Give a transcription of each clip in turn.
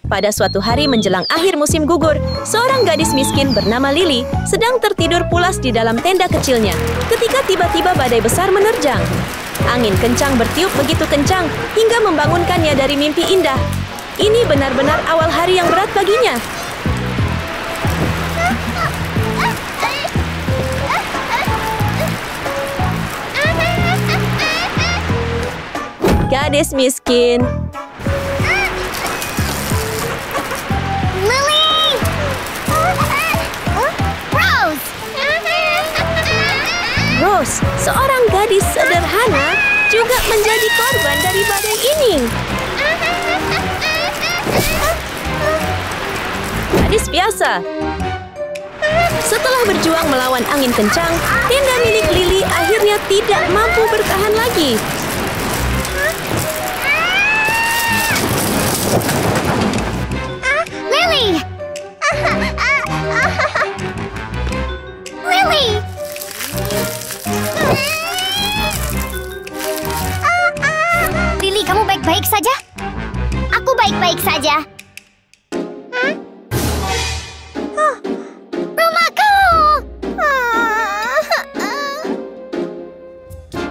Pada suatu hari menjelang akhir musim gugur, seorang gadis miskin bernama Lily sedang tertidur pulas di dalam tenda kecilnya. Ketika tiba-tiba badai besar menerjang. Angin kencang bertiup begitu kencang hingga membangunkannya dari mimpi indah. Ini benar-benar awal hari yang berat baginya. Gadis miskin. Lily! Rose! Rose, seorang gadis sederhana, juga menjadi korban dari badai ini. Gadis biasa. Setelah berjuang melawan angin kencang, tenda milik Lily akhirnya tidak mampu bertahan lagi. Lily! Lily! Lily, kamu baik-baik saja? Aku baik-baik saja. Rumahku!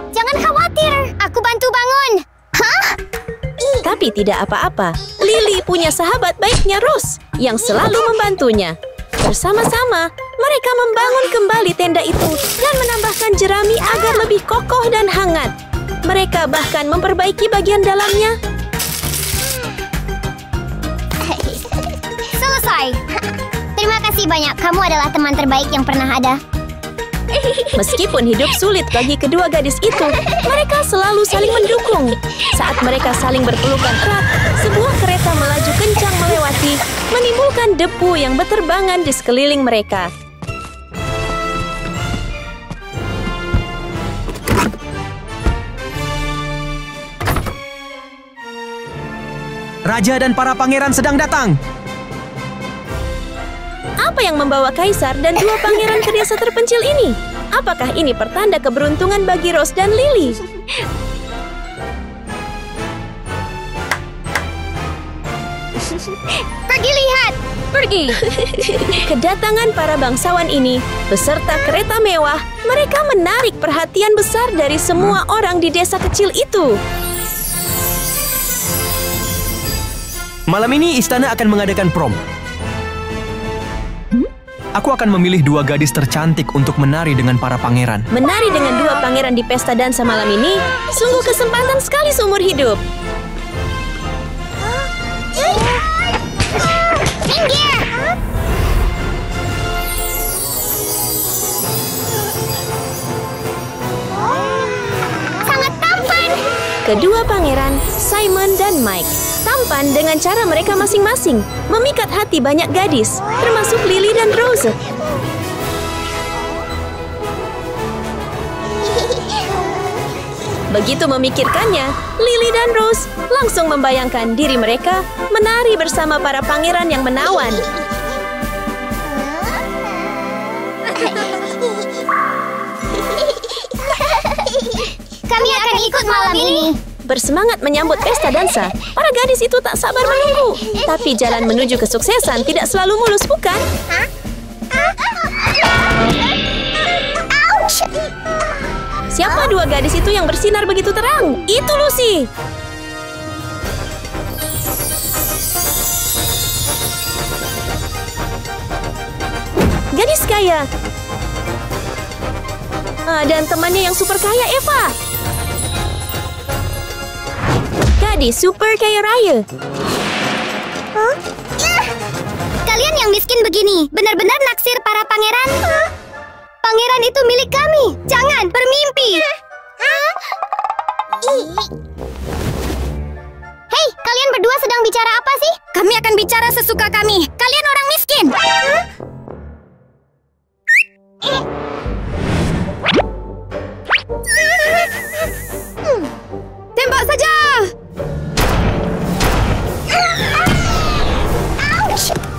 Jangan khawatir, aku bantu bangun. Hah? Tapi tidak apa-apa. Lily punya sahabat baiknya Rose yang selalu membantunya. Bersama-sama, mereka membangun kembali tenda itu dan menambahkan jerami agar lebih kokoh dan hangat. Mereka bahkan memperbaiki bagian dalamnya. Selesai. Terima kasih banyak. Kamu adalah teman terbaik yang pernah ada. Meskipun hidup sulit bagi kedua gadis itu, mereka selalu saling mendukung. Saat mereka saling berpelukan erat, sebuah kereta melaju kencang melewati, menimbulkan debu yang berterbangan di sekeliling mereka. Raja dan para pangeran sedang datang. Apa yang membawa kaisar dan dua pangeran ke desa terpencil ini? Apakah ini pertanda keberuntungan bagi Rose dan Lily? Pergi lihat. Pergi. Kedatangan para bangsawan ini beserta kereta mewah, mereka menarik perhatian besar dari semua orang di desa kecil itu. Malam ini istana akan mengadakan prom. Aku akan memilih dua gadis tercantik untuk menari dengan para pangeran. Menari dengan dua pangeran di pesta dansa malam ini sungguh kesempatan sekali seumur hidup. Minggir! Sangat tampan. Kedua pangeran, Simon dan Mike, tampan dengan cara mereka masing-masing, memikat hati banyak gadis, termasuk Lily dan Rose. Begitu memikirkannya, Lily dan Rose langsung membayangkan diri mereka menari bersama para pangeran yang menawan. Kami akan ikut malam ini. Bersemangat menyambut pesta dansa, para gadis itu tak sabar menunggu. Tapi jalan menuju kesuksesan tidak selalu mulus, bukan? Ouch! Siapa dua gadis itu yang bersinar begitu terang? Itu Lucy! Gadis kaya. Dan temannya yang super kaya, Eva. Gadis super kaya raya. Kalian yang miskin begini, benar-benar naksir para pangeran? Pangeran itu milik kami. Jangan bermimpi. Hei, kalian berdua sedang bicara apa sih? Kami akan bicara sesuka kami. Kalian orang miskin. Tembak saja.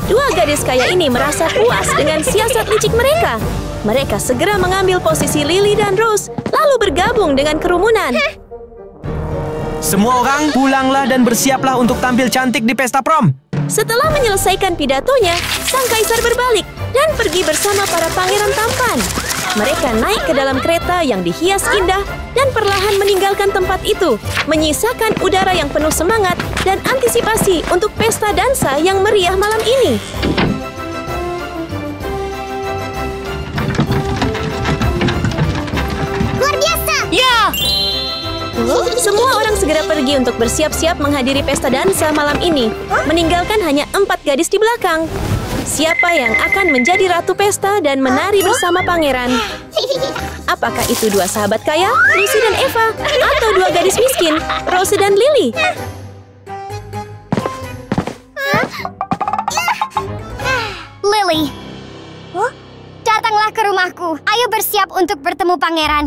Dua gadis kaya ini merasa puas dengan siasat licik mereka. Mereka segera mengambil posisi Lily dan Rose, lalu bergabung dengan kerumunan. Semua orang pulanglah dan bersiaplah untuk tampil cantik di pesta prom. Setelah menyelesaikan pidatonya, sang kaisar berbalik dan pergi bersama para pangeran tampan. Mereka naik ke dalam kereta yang dihias indah dan perlahan meninggalkan tempat itu, menyisakan udara yang penuh semangat dan antisipasi untuk pesta dansa yang meriah malam ini. Luar biasa! Ya! Semua orang segera pergi untuk bersiap-siap menghadiri pesta dansa malam ini, meninggalkan hanya 4 gadis di belakang. Siapa yang akan menjadi ratu pesta dan menari bersama pangeran? Apakah itu 2 sahabat kaya, Lucy dan Eva, atau 2 gadis miskin, Rose dan Lily? Lily, datanglah ke rumahku. Ayo bersiap untuk bertemu pangeran.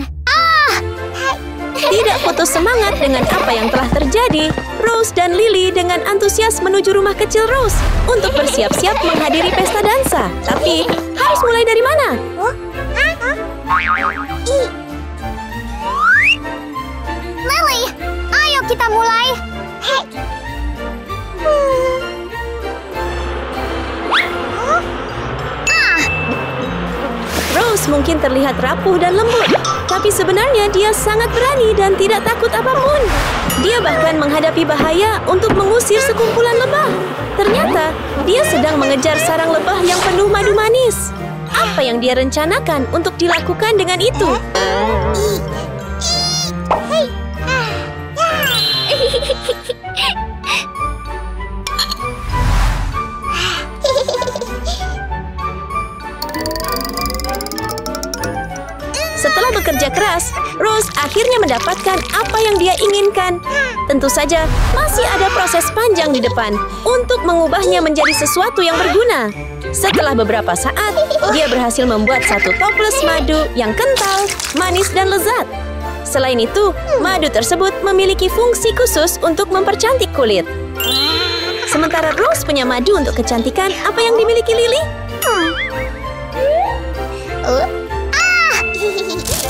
Tidak putus semangat dengan apa yang telah terjadi, Rose dan Lily dengan antusias menuju rumah kecil Rose untuk bersiap-siap menghadiri pesta dansa. Tapi, harus mulai dari mana? Lily, ayo kita mulai. Rose mungkin terlihat rapuh dan lembut, tapi sebenarnya dia sangat berani dan tidak takut apapun. Dia bahkan menghadapi bahaya untuk mengusir sekumpulan lebah. Ternyata, dia sedang mengejar sarang lebah yang penuh madu manis. Apa yang dia rencanakan untuk dilakukan dengan itu? Setelah bekerja keras, Rose akhirnya mendapatkan apa yang dia inginkan. Tentu saja, masih ada proses panjang di depan untuk mengubahnya menjadi sesuatu yang berguna. Setelah beberapa saat, dia berhasil membuat satu toples madu yang kental, manis, dan lezat. Selain itu, madu tersebut memiliki fungsi khusus untuk mempercantik kulit. Sementara Rose punya madu untuk kecantikan, apa yang dimiliki Lily?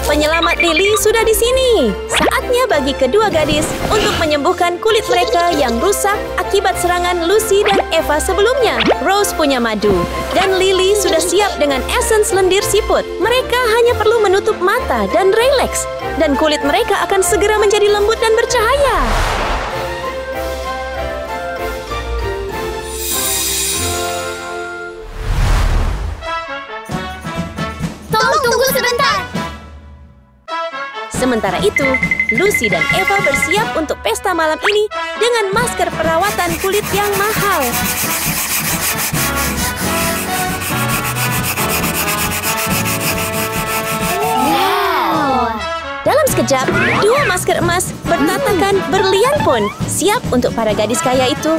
Penyelamat Lily sudah di sini. Saatnya bagi kedua gadis untuk menyembuhkan kulit mereka yang rusak akibat serangan Lucy dan Eva sebelumnya. Rose punya madu, dan Lily sudah siap dengan essence lendir siput. Mereka hanya perlu menutup mata dan rileks, dan kulit mereka akan segera menjadi lembut dan bercahaya. Tunggu sebentar. Sementara itu, Lucy dan Eva bersiap untuk pesta malam ini dengan masker perawatan kulit yang mahal. Wow! Dalam sekejap, 2 masker emas bertatakan berlian pun siap untuk para gadis kaya itu.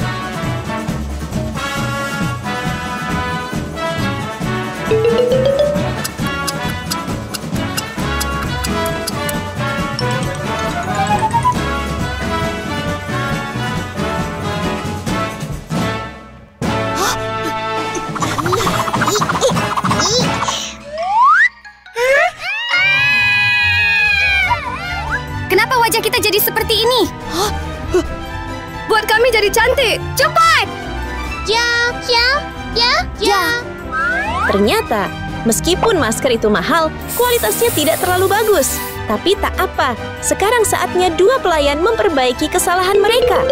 Kenapa wajah kita jadi seperti ini? Buat kami jadi cantik. Cepat! Ternyata, meskipun masker itu mahal, kualitasnya tidak terlalu bagus. Tapi tak apa, sekarang saatnya 2 pelayan memperbaiki kesalahan mereka.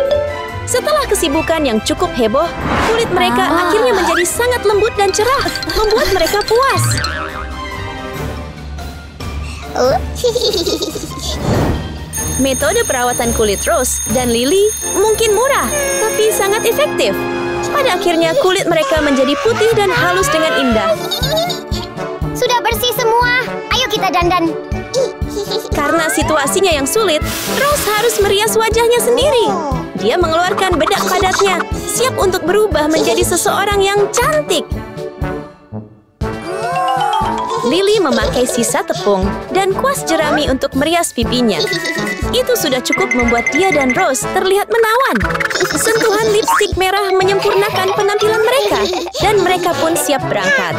Setelah kesibukan yang cukup heboh, kulit mereka akhirnya menjadi sangat lembut dan cerah, membuat mereka puas. Metode perawatan kulit Rose dan Lily mungkin murah, tapi sangat efektif. Pada akhirnya kulit mereka menjadi putih dan halus dengan indah. Sudah bersih semua. Ayo kita dandan. Karena situasinya yang sulit, Rose harus merias wajahnya sendiri. Dia mengeluarkan bedak padatnya, siap untuk berubah menjadi seseorang yang cantik. Lily memakai sisa tepung dan kuas jerami untuk merias pipinya. Itu sudah cukup membuat dia dan Rose terlihat menawan. Sentuhan lipstik merah menyempurnakan penampilan mereka, dan mereka pun siap berangkat.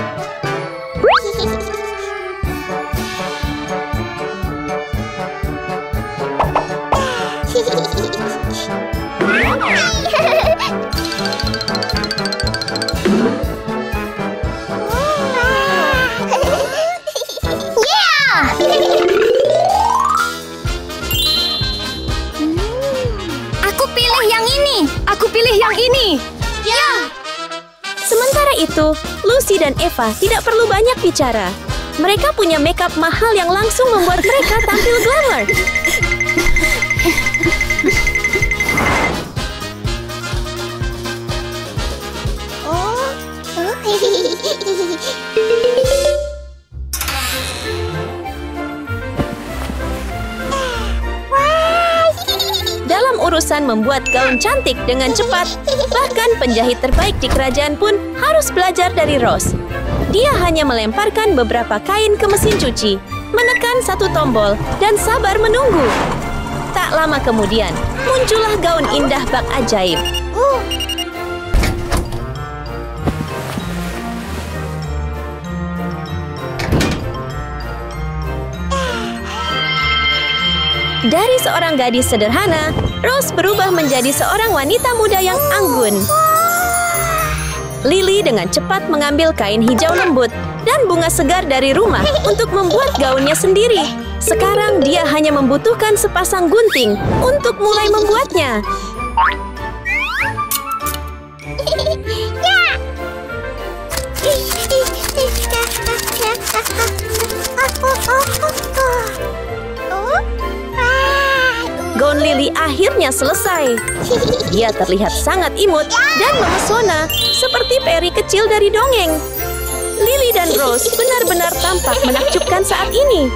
itu, Lucy dan Eva tidak perlu banyak bicara. Mereka punya makeup mahal yang langsung membuat mereka tampil glamour. Dalam urusan membuat gaun cantik dengan cepat, bahkan penjahit terbaik di kerajaan pun harus belajar dari Rose. Dia hanya melemparkan beberapa kain ke mesin cuci, menekan satu tombol, dan sabar menunggu. Tak lama kemudian, muncullah gaun indah bak ajaib. Dari seorang gadis sederhana, Rose berubah menjadi seorang wanita muda yang anggun. Lily dengan cepat mengambil kain hijau lembut dan bunga segar dari rumah untuk membuat gaunnya sendiri. Sekarang dia hanya membutuhkan sepasang gunting untuk mulai membuatnya. Gaun Lily akhirnya selesai. Dia terlihat sangat imut dan memesona, seperti peri kecil dari dongeng. Lily dan Rose benar-benar tampak menakjubkan saat ini.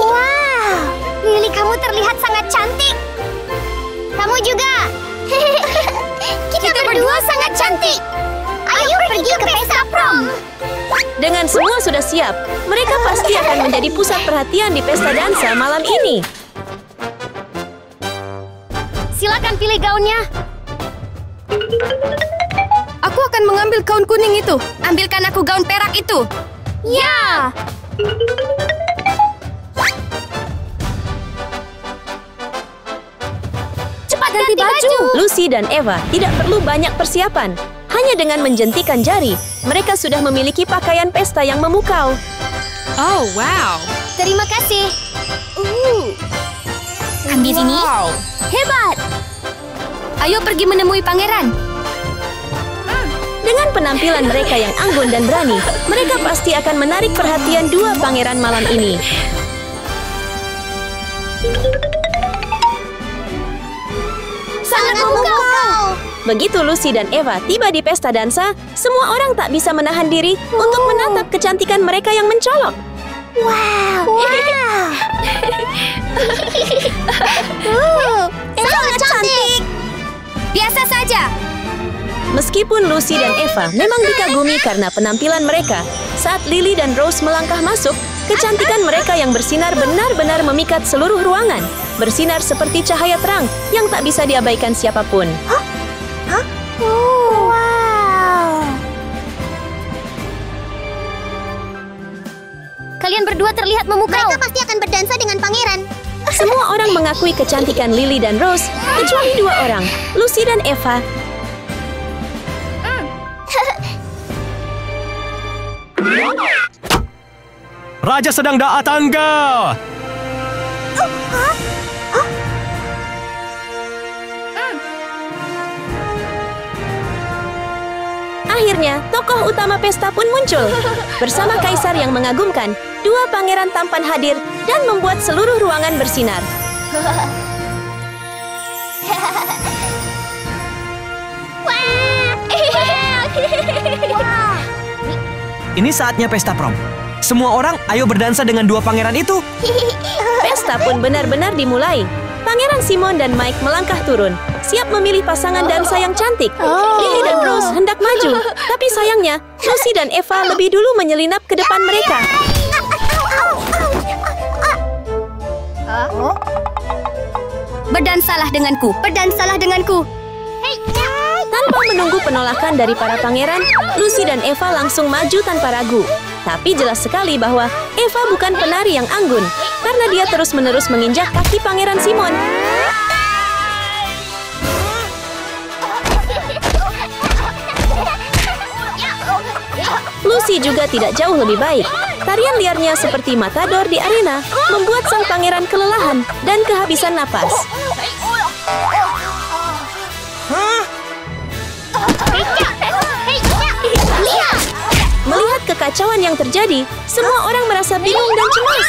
Wow, Lily, kamu terlihat sangat cantik. Kamu juga. Kita berdua sangat cantik. Ayo pergi ke pesta prom. Dengan semua sudah siap, mereka pasti akan menjadi pusat perhatian di pesta dansa malam ini. Silakan pilih gaunnya. Aku akan mengambil gaun kuning itu. Ambilkan aku gaun perak itu. Ya. Cepat ganti baju. Lucy dan Eva tidak perlu banyak persiapan. Hanya dengan menjentikan jari, mereka sudah memiliki pakaian pesta yang memukau. Oh, wow. Terima kasih. Ambil ini. Hebat. Ayo pergi menemui pangeran. Dengan penampilan mereka yang anggun dan berani, mereka pasti akan menarik perhatian dua pangeran malam ini. Sangat memukau. Begitu Lucy dan Eva tiba di pesta dansa, semua orang tak bisa menahan diri untuk menatap kecantikan mereka yang mencolok. Wow. Sangat cantik. Biasa saja. Meskipun Lucy dan Eva memang dikagumi karena penampilan mereka, saat Lily dan Rose melangkah masuk, kecantikan mereka yang bersinar benar-benar memikat seluruh ruangan. Bersinar seperti cahaya terang yang tak bisa diabaikan siapapun. Wow. Kalian berdua terlihat memukau. Mereka pasti akan berdansa dengan pangeran. Semua orang mengakui kecantikan Lily dan Rose, kecuali dua orang, Lucy dan Eva. Raja sedang datang, ga? Akhirnya, tokoh utama pesta pun muncul. Bersama kaisar yang mengagumkan, dua pangeran tampan hadir dan membuat seluruh ruangan bersinar. Ini saatnya pesta prom. Semua orang ayo berdansa dengan dua pangeran itu. Pesta pun benar-benar dimulai. Pangeran Simon dan Mike melangkah turun, siap memilih pasangan dansa yang cantik. Lily dan Rose hendak maju, tapi sayangnya, Lucy dan Eva lebih dulu menyelinap ke depan mereka. Berdansalah denganku. Berdansalah denganku. Tanpa menunggu penolakan dari para pangeran, Lucy dan Eva langsung maju tanpa ragu. Tapi jelas sekali bahwa Eva bukan penari yang anggun, karena dia terus-menerus menginjak kaki Pangeran Simon. Lucy juga tidak jauh lebih baik, Tarian liarnya seperti matador di arena membuat sang pangeran kelelahan dan kehabisan napas. Melihat kekacauan yang terjadi, semua orang merasa bingung dan cemas.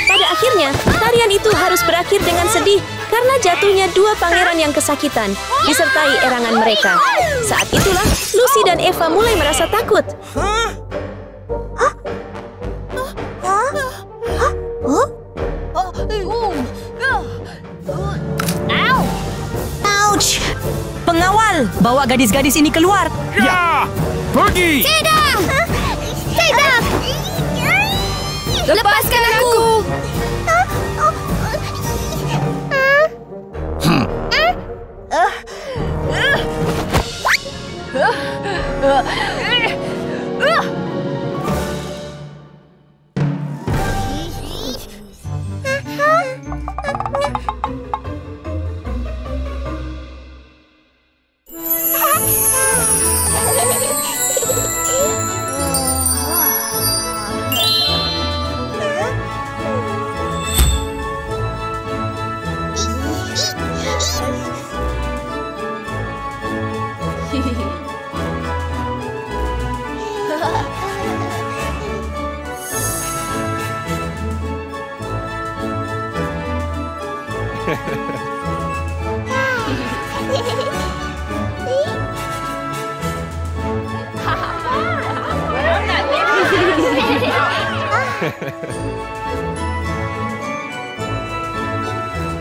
Pada akhirnya, tarian itu harus berakhir dengan sedih karena jatuhnya dua pangeran yang kesakitan, disertai erangan mereka. Saat itulah, Lucy dan Eva mulai merasa takut. Ouch! Pengawal, bawa gadis-gadis ini keluar. Ya! Pergi! Tidak! Tidak! Lepaskan aku!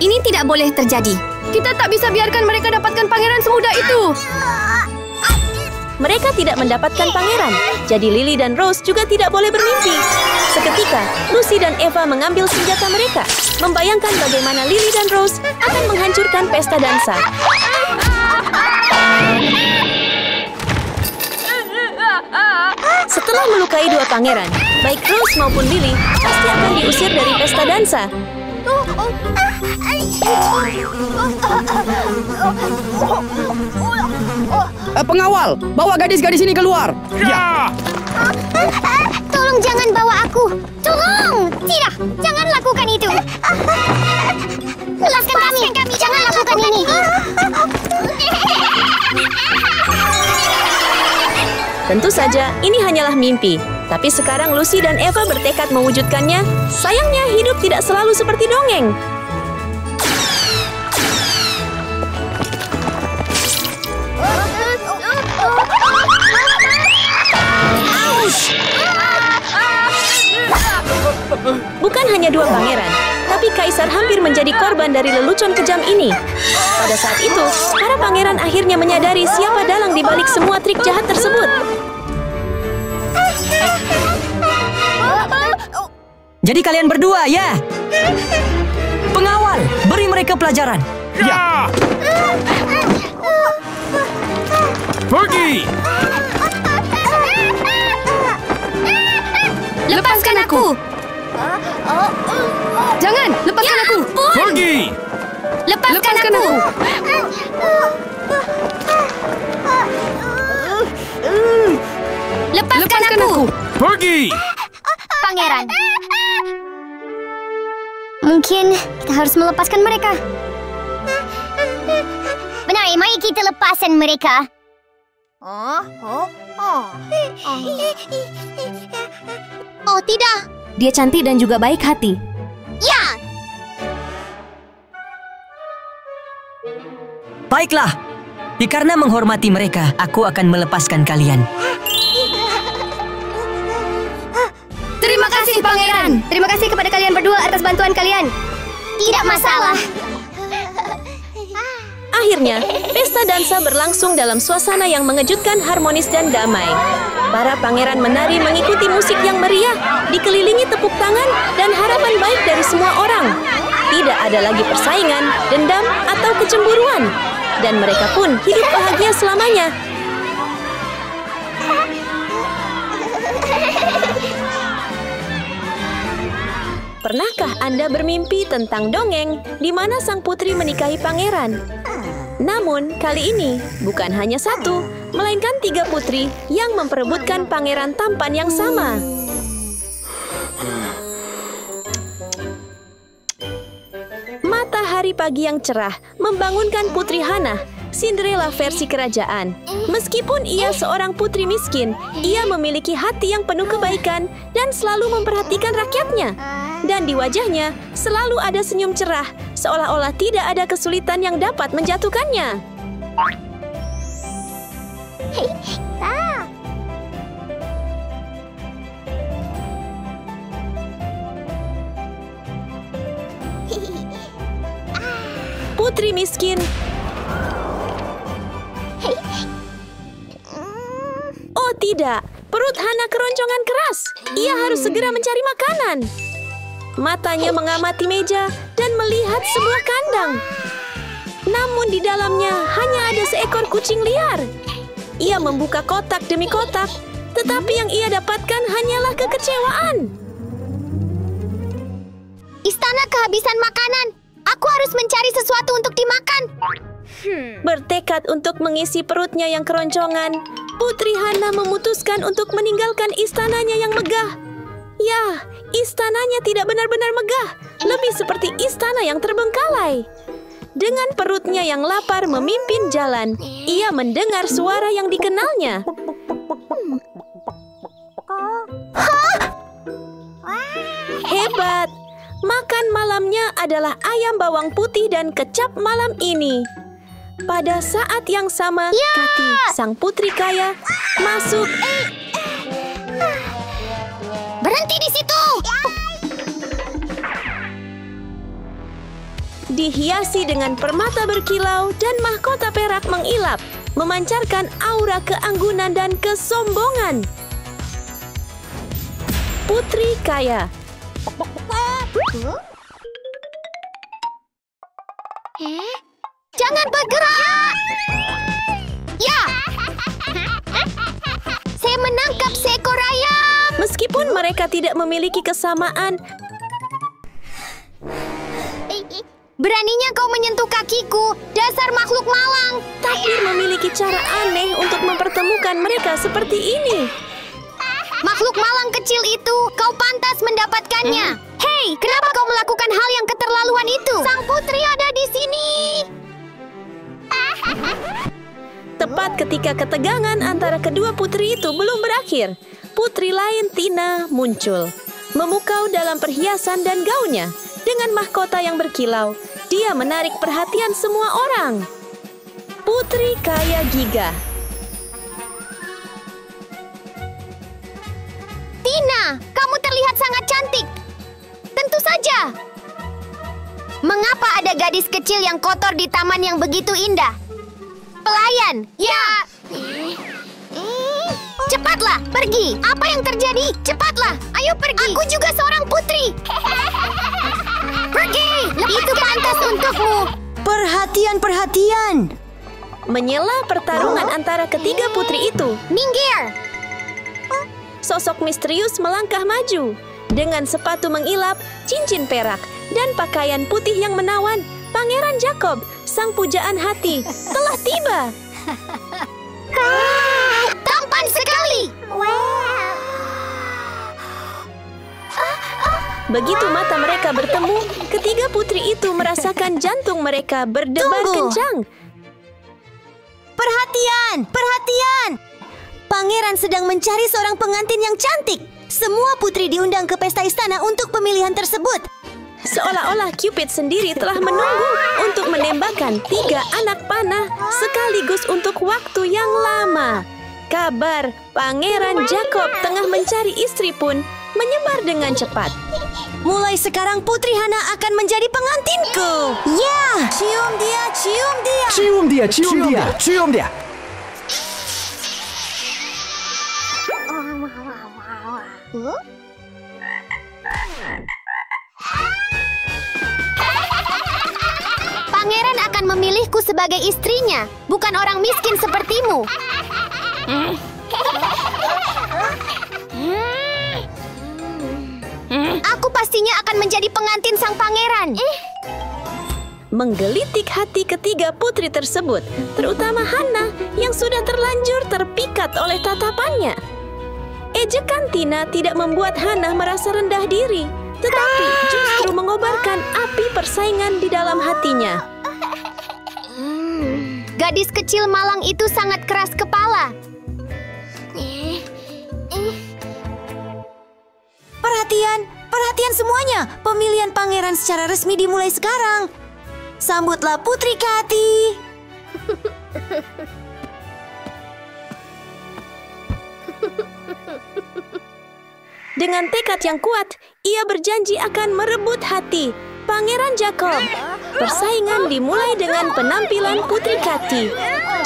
Ini tidak boleh terjadi. Kita tak bisa biarkan mereka dapatkan pangeran semudah itu. Mereka tidak mendapatkan pangeran, jadi Lily dan Rose juga tidak boleh bermimpi. Seketika, Lucy dan Eva mengambil senjata mereka, membayangkan bagaimana Lily dan Rose akan menghancurkan pesta dansa. Setelah melukai dua pangeran, baik Rose maupun Lily pasti akan diusir dari pesta dansa. Pengawal, bawa gadis-gadis ini keluar. Ya! Tolong jangan bawa aku. Tolong! Tidak, jangan lakukan itu. Lepaskan kami. Jangan lakukan ini. Tentu saja, ini hanyalah mimpi. Tapi sekarang Lucy dan Eva bertekad mewujudkannya. Sayangnya, hidup tidak selalu seperti dongeng. Bukan hanya dua pangeran, tapi Kaisar hampir menjadi korban dari lelucon kejam ini. Pada saat itu, para pangeran akhirnya menyadari siapa dalang di balik semua trik jahat tersebut. Jadi kalian berdua, ya? Pengawal, beri mereka pelajaran. Ya! Pergi! Lepaskan aku! Jangan! Lepaskan aku! Pergi! Lepaskan aku! Lepaskan aku! Pergi! Pangeran. Mungkin kita harus melepaskan mereka. Benar, mari kita lepaskan mereka. Oh tidak, dia cantik dan juga baik hati. Ya! Baiklah, karena menghormati mereka, aku akan melepaskan kalian. Terima kasih, Pangeran! Terima kasih kepada kalian berdua atas bantuan kalian. Tidak masalah. Akhirnya, pesta dansa berlangsung dalam suasana yang mengejutkan, harmonis, dan damai. Para pangeran menari mengikuti musik yang meriah, dikelilingi tepuk tangan dan harapan baik dari semua orang. Tidak ada lagi persaingan, dendam, atau kecemburuan. Dan mereka pun hidup bahagia selamanya. Pernahkah Anda bermimpi tentang dongeng di mana sang putri menikahi pangeran? Namun, kali ini bukan hanya satu, melainkan 3 putri yang memperebutkan pangeran tampan yang sama. Matahari pagi yang cerah membangunkan Putri Hana, Cinderella versi kerajaan. Meskipun ia seorang putri miskin, ia memiliki hati yang penuh kebaikan dan selalu memperhatikan rakyatnya. Dan di wajahnya selalu ada senyum cerah, seolah-olah tidak ada kesulitan yang dapat menjatuhkannya. Putri miskin. Oh tidak, perut Hana keroncongan keras. Ia harus segera mencari makanan. Matanya mengamati meja dan melihat sebuah kandang. Namun di dalamnya hanya ada seekor kucing liar. Ia membuka kotak demi kotak, tetapi yang ia dapatkan hanyalah kekecewaan. Istana kehabisan makanan. Aku harus mencari sesuatu untuk dimakan. Bertekad untuk mengisi perutnya yang keroncongan, Putri Hana memutuskan untuk meninggalkan istananya yang megah. Ya, istananya tidak benar-benar megah, lebih seperti istana yang terbengkalai. Dengan perutnya yang lapar memimpin jalan, ia mendengar suara yang dikenalnya. Hebat! Makan malamnya adalah ayam bawang putih dan kecap malam ini. Pada saat yang sama, Kati, sang putri kaya, masuk. Berhenti di situ! Dihiasi dengan permata berkilau dan mahkota perak mengilap, memancarkan aura keanggunan dan kesombongan. Putri kaya. Jangan bergerak! Ya! Saya menangkap seekor ayam! Meskipun mereka tidak memiliki kesamaan, Beraninya kau menyentuh kakiku, dasar makhluk malang! takdir memiliki cara aneh untuk mempertemukan mereka seperti ini. Makhluk malang kecil itu, kau pantas mendapatkannya. Hei, kenapa kau melakukan hal yang keterlaluan itu? Sang putri ada di sini. Tepat ketika ketegangan antara kedua putri itu belum berakhir, putri lain Tina muncul. Memukau dalam perhiasan dan gaunnya. Dengan mahkota yang berkilau, dia menarik perhatian semua orang. Putri kaya Giga. Tina, kamu terlihat sangat cantik. Tentu saja. Mengapa ada gadis kecil yang kotor di taman yang begitu indah? Pelayan, ya. Cepatlah, pergi. Apa yang terjadi? Cepatlah, ayo pergi. Aku juga seorang putri. Pergi, itu pantas untukmu. Perhatian! Menyela pertarungan antara ketiga putri itu, Minggir. sosok misterius melangkah maju. Dengan sepatu mengilap, cincin perak, dan pakaian putih yang menawan, Pangeran Jacob, sang pujaan hati, telah tiba. Tampan sekali. Begitu mata mereka bertemu, ketiga putri itu merasakan jantung mereka berdebar Tunggu. kencang. Perhatian! Pangeran sedang mencari seorang pengantin yang cantik. Semua putri diundang ke pesta istana untuk pemilihan tersebut. Seolah-olah Cupid sendiri telah menunggu untuk menembakkan 3 anak panah sekaligus untuk waktu yang lama. Kabar Pangeran Jacob tengah mencari istri pun menyebar dengan cepat. Mulai sekarang Putri Hana akan menjadi pengantinku. Ya! Cium dia! Cium dia! Pangeran akan memilihku sebagai istrinya, bukan orang miskin sepertimu. Aku pastinya akan menjadi pengantin sang pangeran. Menggelitik hati ketiga putri tersebut, terutama Hana yang sudah terlanjur terpikat oleh tatapannya. Ejekan Tina tidak membuat Hana merasa rendah diri, tetapi justru mengobarkan api persaingan di dalam hatinya. Gadis kecil malang itu sangat keras kepala. Perhatian semuanya. Pemilihan pangeran secara resmi dimulai sekarang. Sambutlah Putri Katy. Dengan tekad yang kuat, ia berjanji akan merebut hati Pangeran Jacob. Persaingan dimulai dengan penampilan Putri Katy.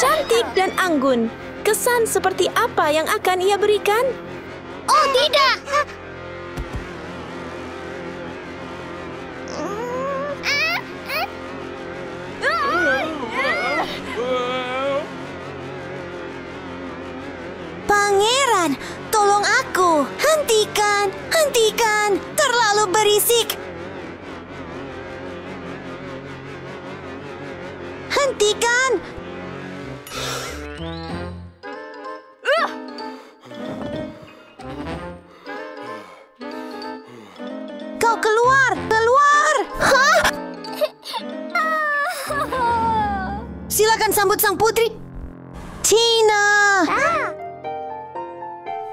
Cantik dan anggun. Kesan seperti apa yang akan ia berikan? Oh tidak! Pangeran, tolong aku. Hentikan. Terlalu berisik. Hentikan. Kau keluar. Hah? Silakan sambut sang putri. Tina.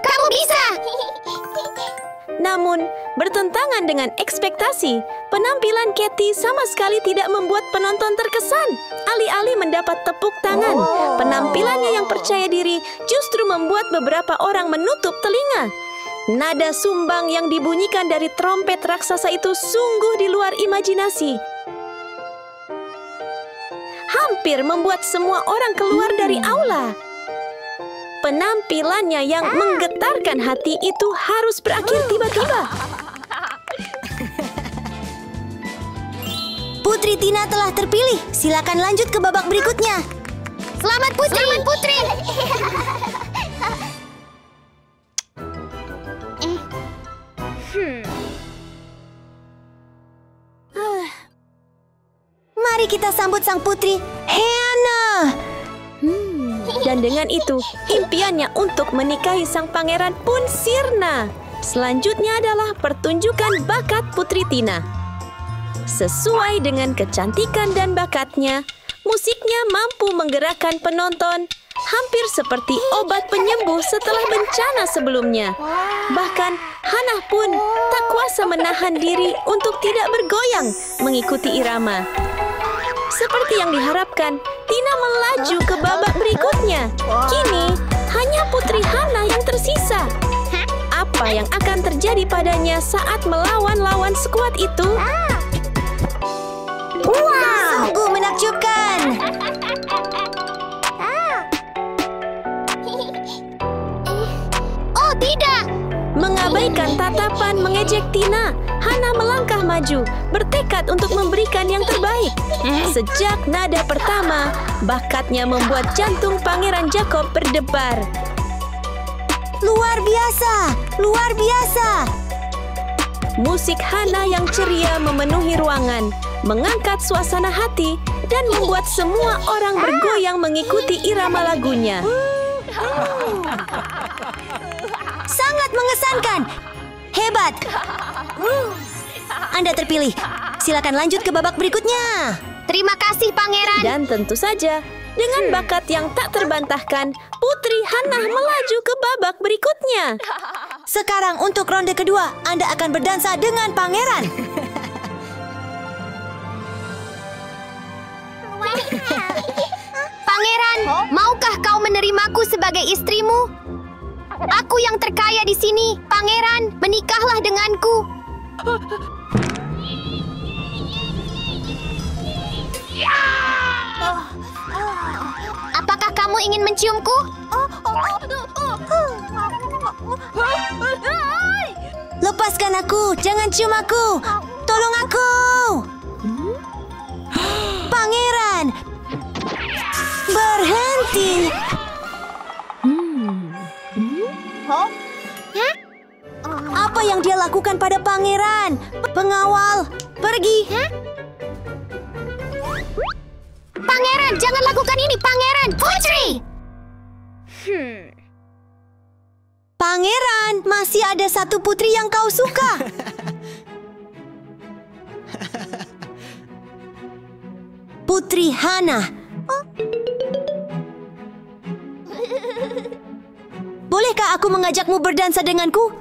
Kamu bisa! Namun, bertentangan dengan ekspektasi, penampilan Katy sama sekali tidak membuat penonton terkesan. Alih-alih mendapat tepuk tangan, penampilannya yang percaya diri justru membuat beberapa orang menutup telinga. Nada sumbang yang dibunyikan dari trompet raksasa itu sungguh di luar imajinasi. Hampir membuat semua orang keluar dari aula. Penampilannya yang menggetarkan hati itu harus berakhir tiba-tiba. Putri Tina telah terpilih. Silakan lanjut ke babak berikutnya. Selamat Putri! Mari kita sambut sang putri, Hannah. Dan dengan itu, impiannya untuk menikahi sang pangeran pun sirna. Selanjutnya adalah pertunjukan bakat Putri Tina. Sesuai dengan kecantikan dan bakatnya, musiknya mampu menggerakkan penonton, hampir seperti obat penyembuh setelah bencana sebelumnya. Bahkan, Hannah pun tak kuasa menahan diri untuk tidak bergoyang mengikuti irama. Seperti yang diharapkan, Tina melaju ke babak berikutnya. Kini, hanya Putri Hannah yang tersisa. Apa yang akan terjadi padanya saat melawan lawan sekuat itu? Wow, sungguh menakjubkan. Oh tidak! Mengabaikan tatapan mengejek Tina, Hannah melangkah maju, bertekad untuk memberikan yang terbaik. Sejak nada pertama, bakatnya membuat jantung Pangeran Jacob berdebar. Luar biasa. Musik Hannah yang ceria memenuhi ruangan, mengangkat suasana hati, dan membuat semua orang bergoyang mengikuti irama lagunya. Sangat mengesankan. Hebat. Anda terpilih. Silakan lanjut ke babak berikutnya. Terima kasih, Pangeran. Dan tentu saja, dengan bakat yang tak terbantahkan, Putri Hannah melaju ke babak berikutnya. Sekarang untuk ronde kedua, Anda akan berdansa dengan Pangeran. Pangeran, maukah kau menerimaku sebagai istrimu? Aku yang terkaya di sini. Pangeran, menikahlah denganku. Apakah kamu ingin menciumku? Lepaskan aku, jangan cium aku. Tolong aku. Pangeran, berhenti. Apa yang dia lakukan pada pangeran? Pengawal, pergi. Pangeran, jangan lakukan ini, Pangeran. Putri! Pangeran, masih ada satu putri yang kau suka. Putri Hana. Bolehkah aku mengajakmu berdansa denganku?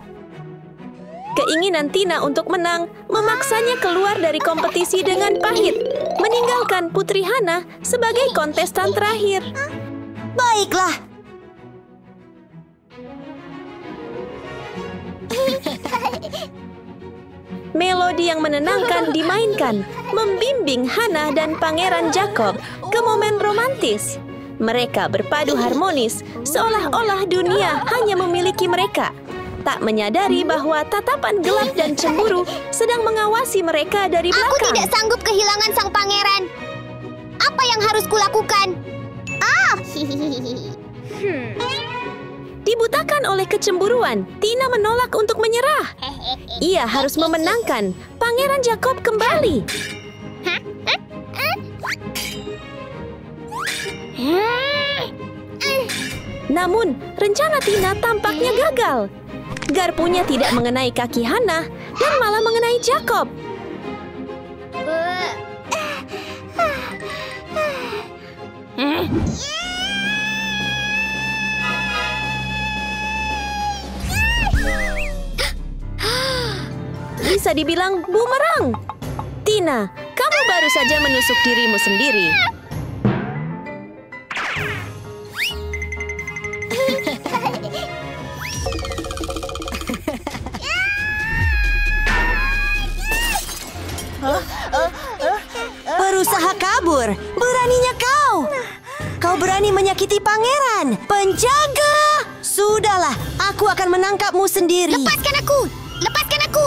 Keinginan Tina untuk menang memaksanya keluar dari kompetisi dengan pahit, meninggalkan Putri Hana sebagai kontestan terakhir. Baiklah. Melodi yang menenangkan dimainkan, membimbing Hana dan Pangeran Jacob ke momen romantis. Mereka berpadu harmonis, seolah-olah dunia hanya memiliki mereka. Tak menyadari bahwa tatapan gelap dan cemburu sedang mengawasi mereka dari belakang. Aku tidak sanggup kehilangan sang pangeran. Apa yang harus kulakukan? Dibutakan oleh kecemburuan, Tina menolak untuk menyerah. Ia harus memenangkan Pangeran Jacob kembali. Namun, rencana Tina tampaknya gagal. Garpunya tidak mengenai kaki Hana dan malah mengenai Jacob. Bisa dibilang bumerang. Tina, kamu baru saja menusuk dirimu sendiri. Berusaha kabur, beraninya kau. Kau berani menyakiti pangeran. Penjaga! Sudahlah, aku akan menangkapmu sendiri. Lepaskan aku! Lepaskan aku!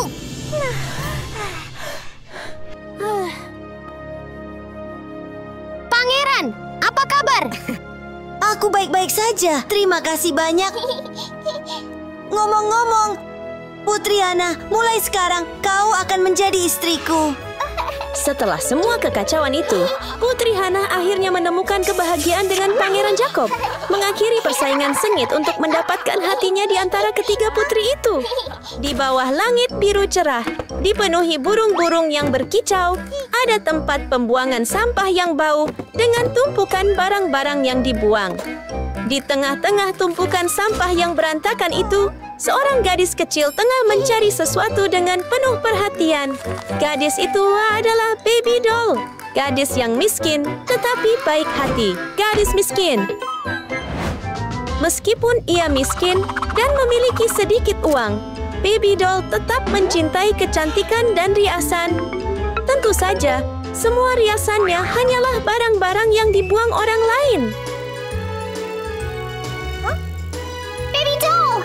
Pangeran, apa kabar? Aku baik-baik saja. Terima kasih banyak. Ngomong-ngomong, Putri Hana, mulai sekarang kau akan menjadi istriku. Setelah semua kekacauan itu, Putri Hana akhirnya menemukan kebahagiaan dengan Pangeran Jacob, mengakhiri persaingan sengit untuk mendapatkan hatinya di antara ketiga putri itu. Di bawah langit biru cerah, dipenuhi burung-burung yang berkicau, ada tempat pembuangan sampah yang bau dengan tumpukan barang-barang yang dibuang. Di tengah-tengah tumpukan sampah yang berantakan itu, seorang gadis kecil tengah mencari sesuatu dengan penuh perhatian. Gadis itu adalah Baby Doll. Gadis yang miskin tetapi baik hati. Gadis miskin. Meskipun ia miskin dan memiliki sedikit uang, Baby Doll tetap mencintai kecantikan dan riasan. Tentu saja, semua riasannya hanyalah barang-barang yang dibuang orang lain. Baby Doll!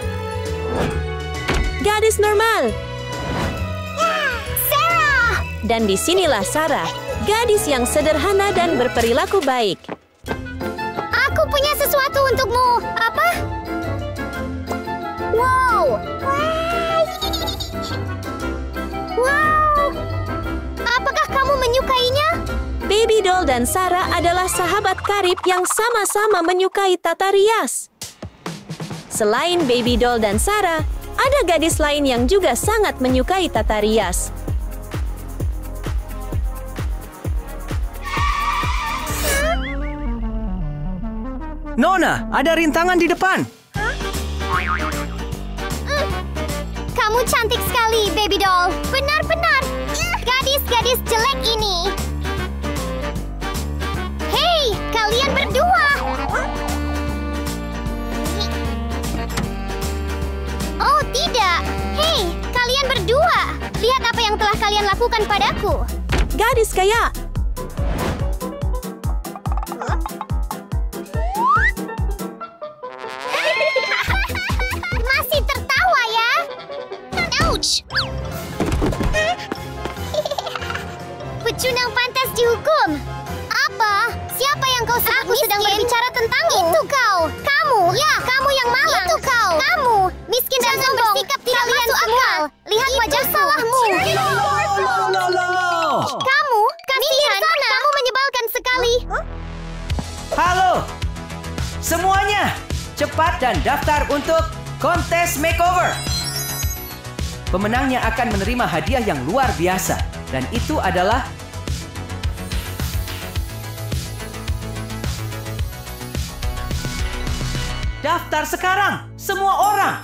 Gadis normal. Sarah! Dan disinilah Sarah, gadis yang sederhana dan berperilaku baik. Aku punya sesuatu untukmu. Apa? Wow! Wow! Apakah kamu menyukainya? Baby Doll dan Sarah adalah sahabat karib yang sama-sama menyukai tata rias. Selain Baby Doll dan Sarah, ada gadis lain yang juga sangat menyukai tata rias. Nona, ada rintangan di depan. Kamu cantik sekali, Baby Doll. Benar-benar. Gadis-gadis jelek ini. Hei, kalian berdua. Oh, tidak. Hei, kalian berdua. Lihat apa yang telah kalian lakukan padaku. Gadis kaya. Masih tertawa ya? Ouch! Pecundang pantas dihukum. Apa? Siapa yang kau sebut? Aku sedang berbicara tentangmu. Itu kau. Kamu. Ya, kamu yang malang. Itu kau. Kamu. Miskin dan sombong. Bersikap tidak masuk akal. Lihat wajah salahmu. Kamu, kasihan. Kamu menyebalkan sekali. Halo, semuanya, cepat dan daftar untuk kontes makeover. Pemenangnya akan menerima hadiah yang luar biasa, dan itu adalah Daftar sekarang, semua orang.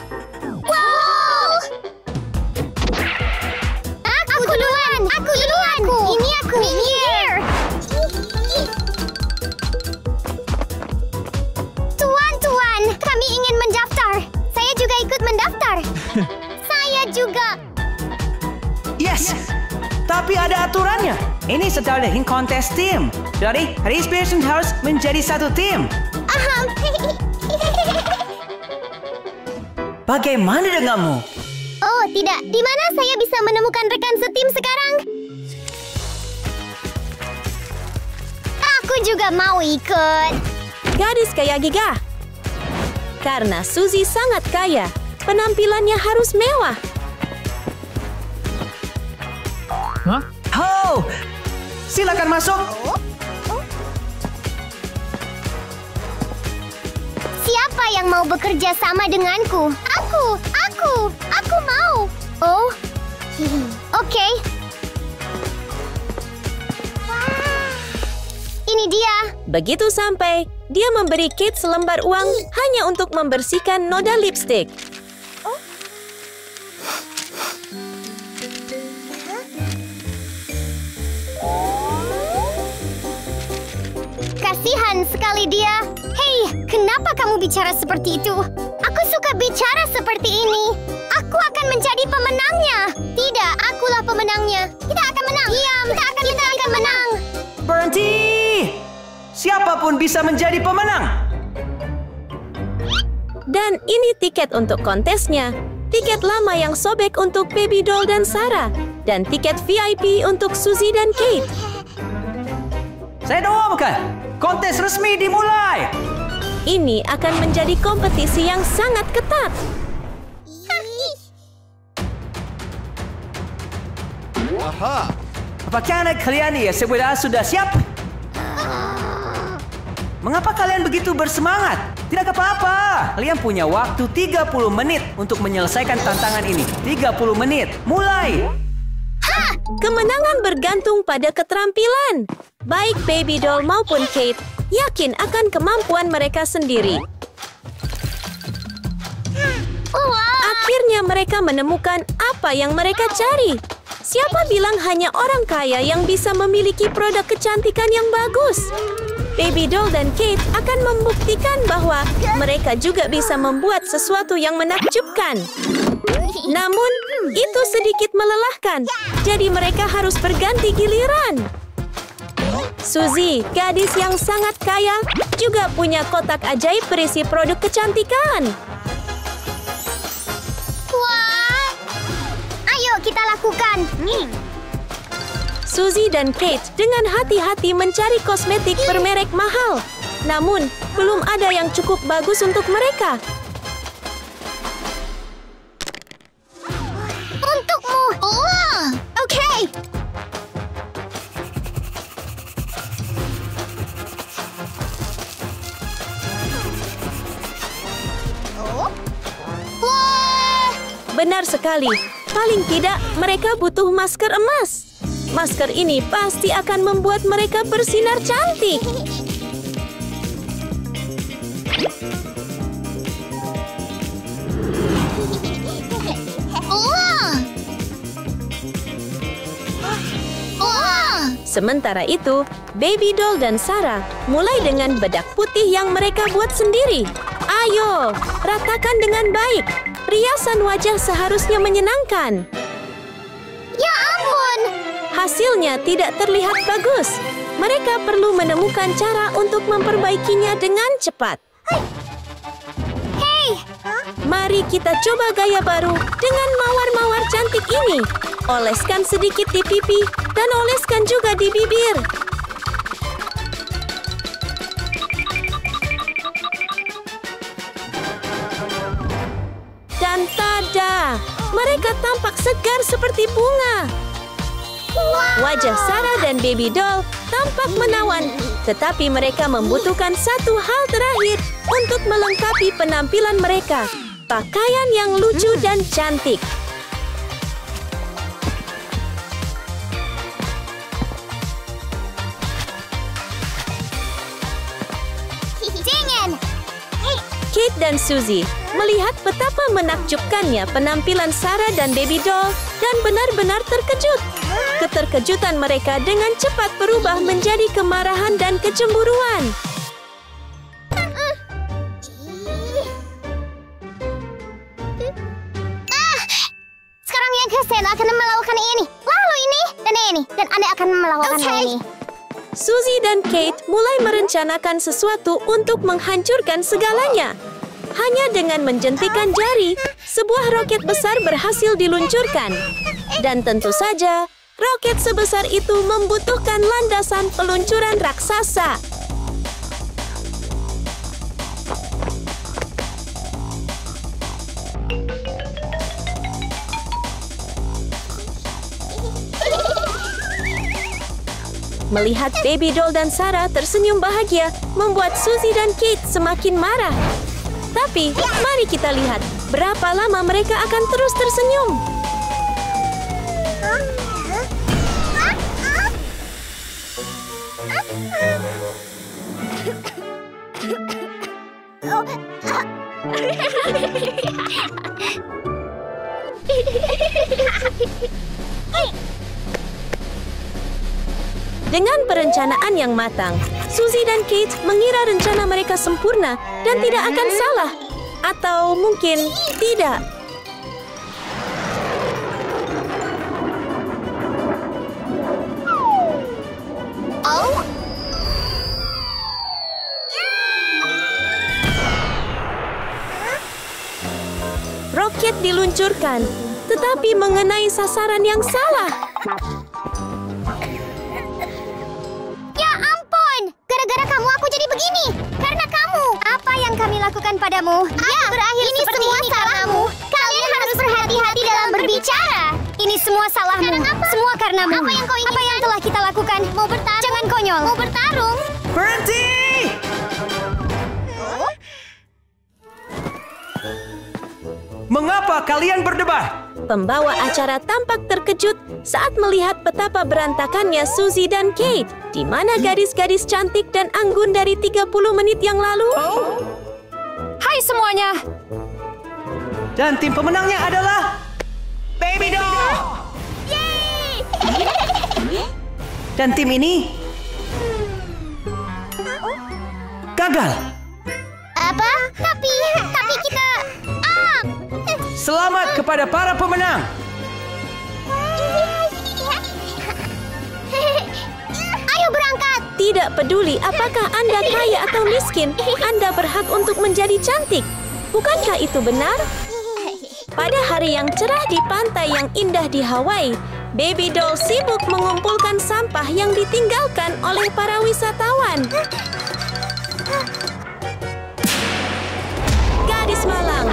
Aku duluan. Ini aku. Here. Tuan, kami ingin mendaftar. Saya juga ikut mendaftar. Saya juga. Yes, tapi ada aturannya. Ini setara dengan kontes tim. Jadi, Hadis Pearson harus menjadi satu tim. Bagaimana denganmu? Oh, tidak. Di mana saya bisa menemukan rekan setim sekarang? Aku juga mau ikut. Gadis kaya gigah. Karena Suzy sangat kaya, penampilannya harus mewah. Oh, silakan masuk. Siapa yang mau bekerja sama denganku? Aku mau. Oh, oke. Ini dia. Begitu sampai, dia memberi Kate selembar uang hanya untuk membersihkan noda lipstik. Kasihan sekali dia. Hei, kenapa kamu bicara seperti itu? Aku suka bicara seperti ini. Aku akan menjadi pemenangnya. Tidak, akulah pemenangnya. Kita akan menang. Diam, kita akan menang. Berhenti! Siapapun bisa menjadi pemenang. Dan ini tiket untuk kontesnya. Tiket lama yang sobek untuk Baby Doll dan Sarah. Dan tiket VIP untuk Suzy dan Kate. Saya doakan. Kontes resmi dimulai. Ini akan menjadi kompetisi yang sangat ketat. Apakah kalian sudah siap? Mengapa kalian begitu bersemangat? Tidak apa-apa. Kalian punya waktu 30 menit untuk menyelesaikan tantangan ini. 30 menit. Mulai. Kemenangan bergantung pada keterampilan. Baik Baby Doll maupun Kate yakin akan kemampuan mereka sendiri. Akhirnya mereka menemukan apa yang mereka cari. Siapa bilang hanya orang kaya yang bisa memiliki produk kecantikan yang bagus? Baby Doll dan Kate akan membuktikan bahwa mereka juga bisa membuat sesuatu yang menakjubkan. Namun, itu sedikit melelahkan. Jadi mereka harus berganti giliran. Suzy, gadis yang sangat kaya, juga punya kotak ajaib berisi produk kecantikan. Wah! Ayo kita lakukan. Suzy dan Kate dengan hati-hati mencari kosmetik bermerek mahal. Namun, belum ada yang cukup bagus untuk mereka. Untukmu. Oke. Wah! Benar sekali. Paling tidak, mereka butuh masker emas. Masker ini pasti akan membuat mereka bersinar cantik. Sementara itu, Baby Doll dan Sarah mulai dengan bedak putih yang mereka buat sendiri. Ayo, ratakan dengan baik. Riasan wajah seharusnya menyenangkan. Ya ampun! Hasilnya tidak terlihat bagus. Mereka perlu menemukan cara untuk memperbaikinya dengan cepat. Hei! Mari kita coba gaya baru dengan mawar-mawar cantik ini. Oleskan sedikit di pipi dan oleskan juga di bibir. Dan tada! Mereka tampak segar seperti bunga. Wajah Sarah dan Baby Doll tampak menawan, tetapi mereka membutuhkan satu hal terakhir untuk melengkapi penampilan mereka. Pakaian yang lucu dan cantik. Dingin! Kate dan Suzy melihat betapa menakjubkannya penampilan Sarah dan Baby Doll dan benar-benar terkejut. Keterkejutan mereka dengan cepat berubah menjadi kemarahan dan kecemburuan. Sekarang yang Kristen akan melakukan ini, lalu ini, dan Anda akan melakukan ini. Suzy dan Kate mulai merencanakan sesuatu untuk menghancurkan segalanya. Hanya dengan menjentikan jari, sebuah roket besar berhasil diluncurkan. Dan tentu saja, roket sebesar itu membutuhkan landasan peluncuran raksasa. Melihat Baby Doll dan Sarah tersenyum bahagia membuat Suzy dan Kate semakin marah. Tapi, mari kita lihat berapa lama mereka akan terus tersenyum. Dengan perencanaan yang matang, Suzy dan Kate mengira rencana mereka sempurna dan tidak akan salah. Atau mungkin tidak. Roket diluncurkan, tetapi mengenai sasaran yang salah. Gara-gara kamu aku jadi begini. Karena kamu. Apa yang kami lakukan padamu? Ya, berakhir ini semua salahmu. Kalian harus berhati-hati dalam berbicara. Ini semua salahmu. Semua karenamu. Apa yang kau inginkan? Apa yang telah kita lakukan? Mau bertarung? Jangan konyol. Mau bertarung? Berhenti! Mengapa kalian berdebat? Pembawa acara tampak terkejut saat melihat betapa berantakannya Suzy dan Kate. Di mana gadis-gadis cantik dan anggun dari 30 menit yang lalu? Hai semuanya. Dan tim pemenangnya adalah Baby Doll. Dan tim ini gagal. Apa? Tapi kita... Selamat kepada para pemenang. Ayo berangkat. Tidak peduli apakah Anda kaya atau miskin, Anda berhak untuk menjadi cantik. Bukankah itu benar? Pada hari yang cerah di pantai yang indah di Hawaii, Baby Doll sibuk mengumpulkan sampah yang ditinggalkan oleh para wisatawan. Gadis malang.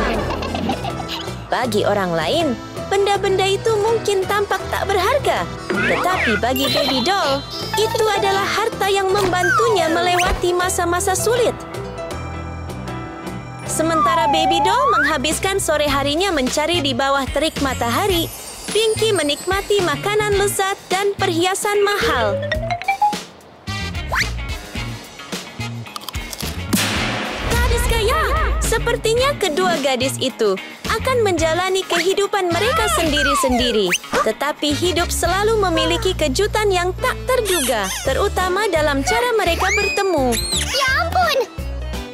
Bagi orang lain, benda-benda itu mungkin tampak tak berharga. Tetapi bagi Baby Doll, itu adalah harta yang membantunya melewati masa-masa sulit. Sementara Baby Doll menghabiskan sore harinya mencari di bawah terik matahari, Pinky menikmati makanan lezat dan perhiasan mahal. Gadis kaya, sepertinya kedua gadis itu akan menjalani kehidupan mereka sendiri-sendiri. Tetapi hidup selalu memiliki kejutan yang tak terduga, terutama dalam cara mereka bertemu. Ya ampun!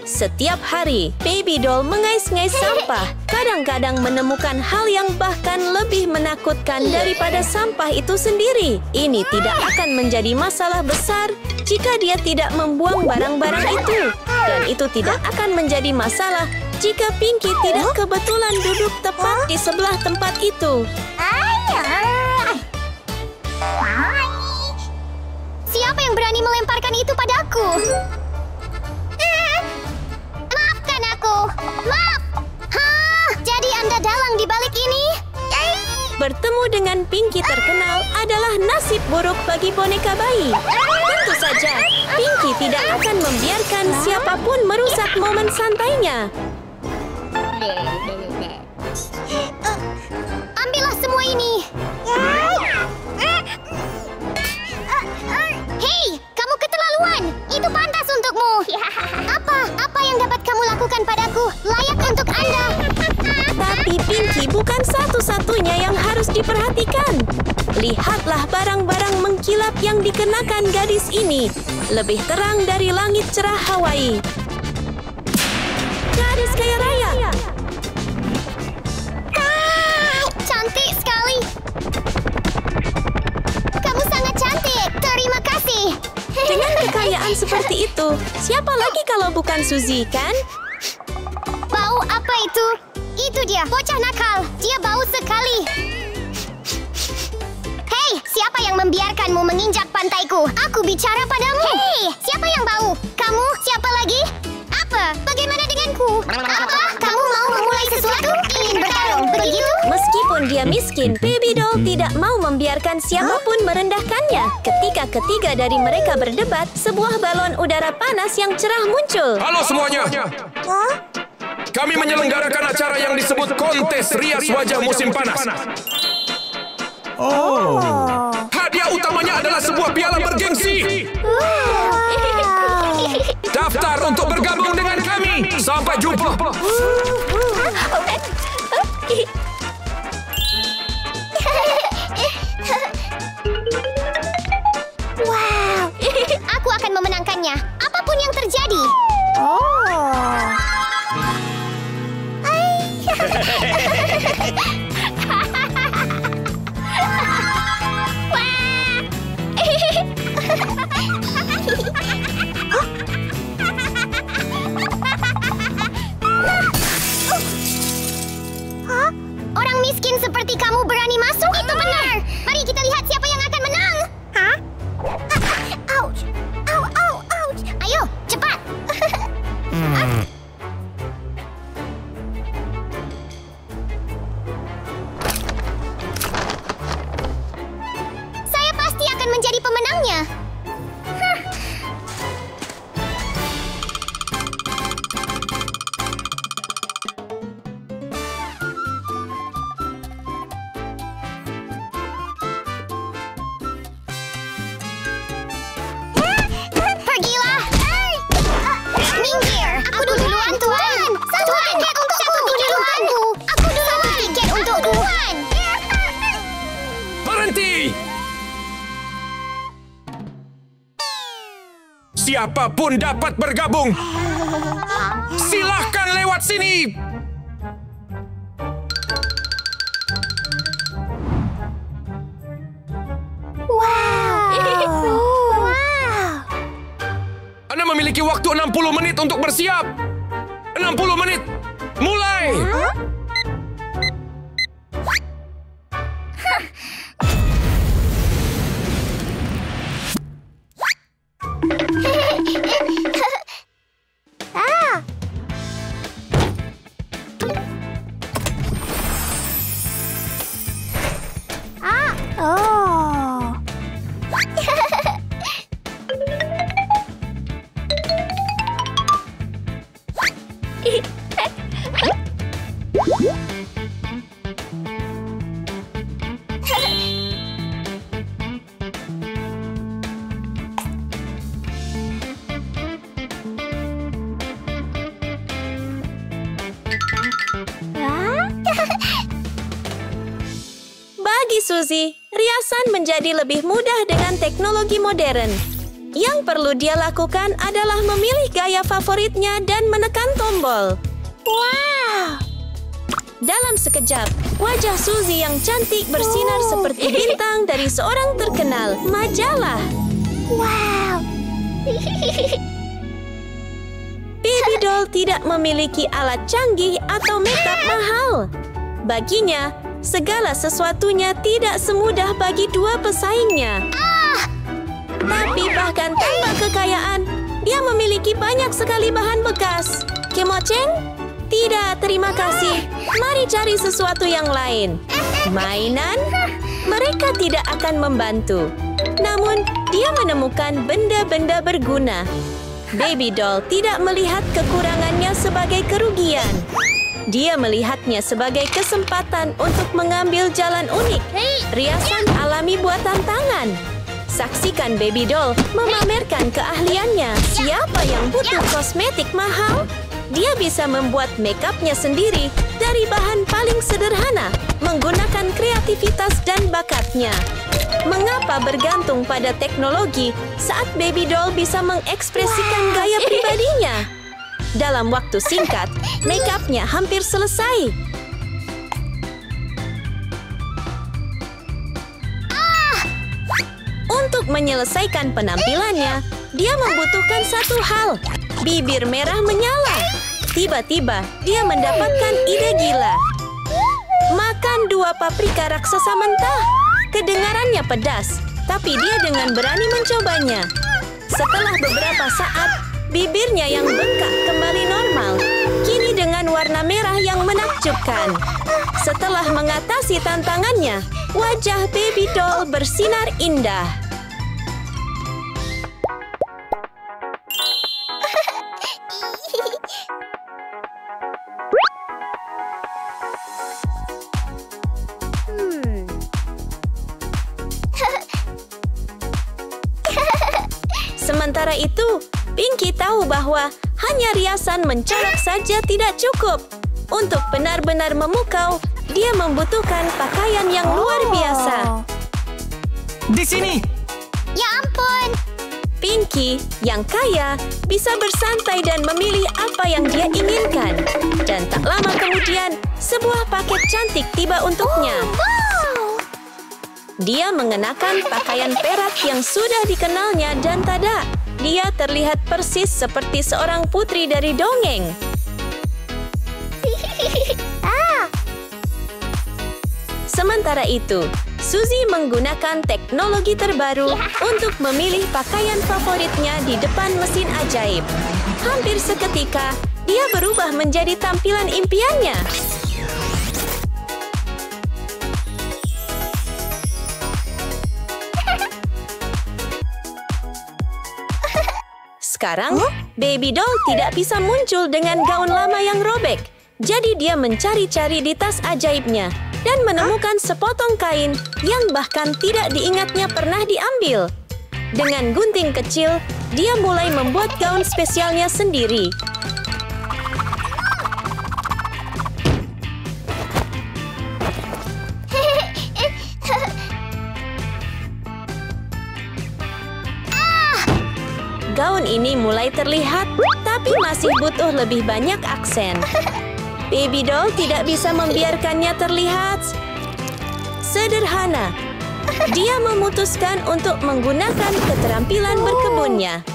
Setiap hari, Baby Doll mengais-ngais sampah. Kadang-kadang menemukan hal yang bahkan lebih menakutkan daripada sampah itu sendiri. Ini tidak akan menjadi masalah besar jika dia tidak membuang barang-barang itu. Dan itu tidak akan menjadi masalah jika Pinky tidak kebetulan duduk tepat di sebelah tempat itu. Siapa yang berani melemparkan itu padaku? Maafkan aku. Maaf. Jadi Anda dalang di balik ini? Bertemu dengan Pinky terkenal adalah nasib buruk bagi boneka bayi. Tentu saja, Pinky tidak akan membiarkan siapapun merusak momen santainya. Ambillah semua ini. Hei, kamu keterlaluan. Itu pantas untukmu. Apa yang dapat kamu lakukan padaku? diperhatikan. Lihatlah barang-barang mengkilap yang dikenakan gadis ini. Lebih terang dari langit cerah Hawaii. Gadis kaya raya. Cantik sekali. Kamu sangat cantik. Terima kasih. Dengan kekayaan seperti itu, siapa lagi kalau bukan Suzy, kan? Bau apa itu? Itu dia, bocah nakal. Dia bau sekali. Hei, siapa yang membiarkanmu menginjak pantaiku? Aku bicara padamu. Hei, siapa yang bau? Kamu? Siapa lagi? Apa? Bagaimana denganku? Apa? Kamu mau memulai sesuatu? Ingin bertarung, begitu? Meskipun dia miskin, Baby Doll tidak mau membiarkan siapapun merendahkannya. Ketika ketiga dari mereka berdebat, sebuah balon udara panas yang cerah muncul. Halo semuanya. Kami menyelenggarakan acara yang disebut Kontes Rias Wajah Musim Panas. Hadiah utamanya adalah sebuah piala bergengsi. Daftar untuk bergabung dengan kami. Sampai jumpa. Wow, aku akan memenangkannya. Apapun yang terjadi. Orang miskin seperti kamu berani masuk? Itu benar. Mari kita lihat siapa yang akan menang. Hah? Ouch. Ouch. Ayo, cepat. Saya pasti akan menjadi pemenangnya. Pergilah. Minggir. Aku duluan, Tuan. Satu tiket untukku. Aku duluan. Satu tiket untuk Tuan. Berhenti! Siapapun dapat bergabung. Silahkan lewat sini. Anda memiliki waktu 60 menit untuk bersiap. 60 menit. Mulai. Bagi Suzy, riasan menjadi lebih mudah dengan teknologi modern. Yang perlu dia lakukan adalah memilih gaya favoritnya dan menekan tombol. Wow! Dalam sekejap, wajah Suzy yang cantik bersinar seperti bintang dari seorang terkenal majalah. Wow. Baby Doll tidak memiliki alat canggih atau makeup mahal. Baginya, segala sesuatunya tidak semudah bagi dua pesaingnya. Tapi bahkan tanpa kekayaan, dia memiliki banyak sekali bahan bekas. Kemoceng? Tidak, terima kasih. Mari cari sesuatu yang lain. Mainan? Mereka tidak akan membantu. Namun, dia menemukan benda-benda berguna. Baby Doll tidak melihat kekurangannya sebagai kerugian. Dia melihatnya sebagai kesempatan untuk mengambil jalan unik. Riasan alami buatan tangan. Saksikan Baby Doll memamerkan keahliannya. Siapa yang butuh kosmetik mahal? dia bisa membuat make-up-nya sendiri dari bahan paling sederhana, menggunakan kreativitas dan bakatnya. Mengapa bergantung pada teknologi saat baby doll bisa mengekspresikan gaya pribadinya? Dalam waktu singkat, make-up-nya hampir selesai. Untuk menyelesaikan penampilannya, dia membutuhkan satu hal. Bibir merah menyala. Tiba-tiba, dia mendapatkan ide gila. Makan 2 paprika raksasa mentah. Kedengarannya pedas, tapi dia dengan berani mencobanya. Setelah beberapa saat, bibirnya yang bengkak kembali normal. Kini dengan warna merah yang menakjubkan. Setelah mengatasi tantangannya, wajah baby doll bersinar indah. Sementara itu, Pinky tahu bahwa hanya riasan mencolok saja tidak cukup. Untuk benar-benar memukau, dia membutuhkan pakaian yang luar biasa. Di sini! Ya ampun! Pinky, yang kaya, bisa bersantai dan memilih apa yang dia inginkan. Dan tak lama kemudian, sebuah paket cantik tiba untuknya. Dia mengenakan pakaian perak yang sudah dikenalnya dan tada, dia terlihat persis seperti seorang putri dari dongeng. Sementara itu, Suzy menggunakan teknologi terbaru untuk memilih pakaian favoritnya di depan mesin ajaib. Hampir seketika, dia berubah menjadi tampilan impiannya. Sekarang, baby doll tidak bisa muncul dengan gaun lama yang robek. Jadi dia mencari-cari di tas ajaibnya dan menemukan sepotong kain yang bahkan tidak diingatnya pernah diambil. Dengan gunting kecil, dia mulai membuat gaun spesialnya sendiri. Gaun ini mulai terlihat, tapi masih butuh lebih banyak aksen. Baby doll tidak bisa membiarkannya terlihat sederhana. Dia memutuskan untuk menggunakan keterampilan berkebunnya.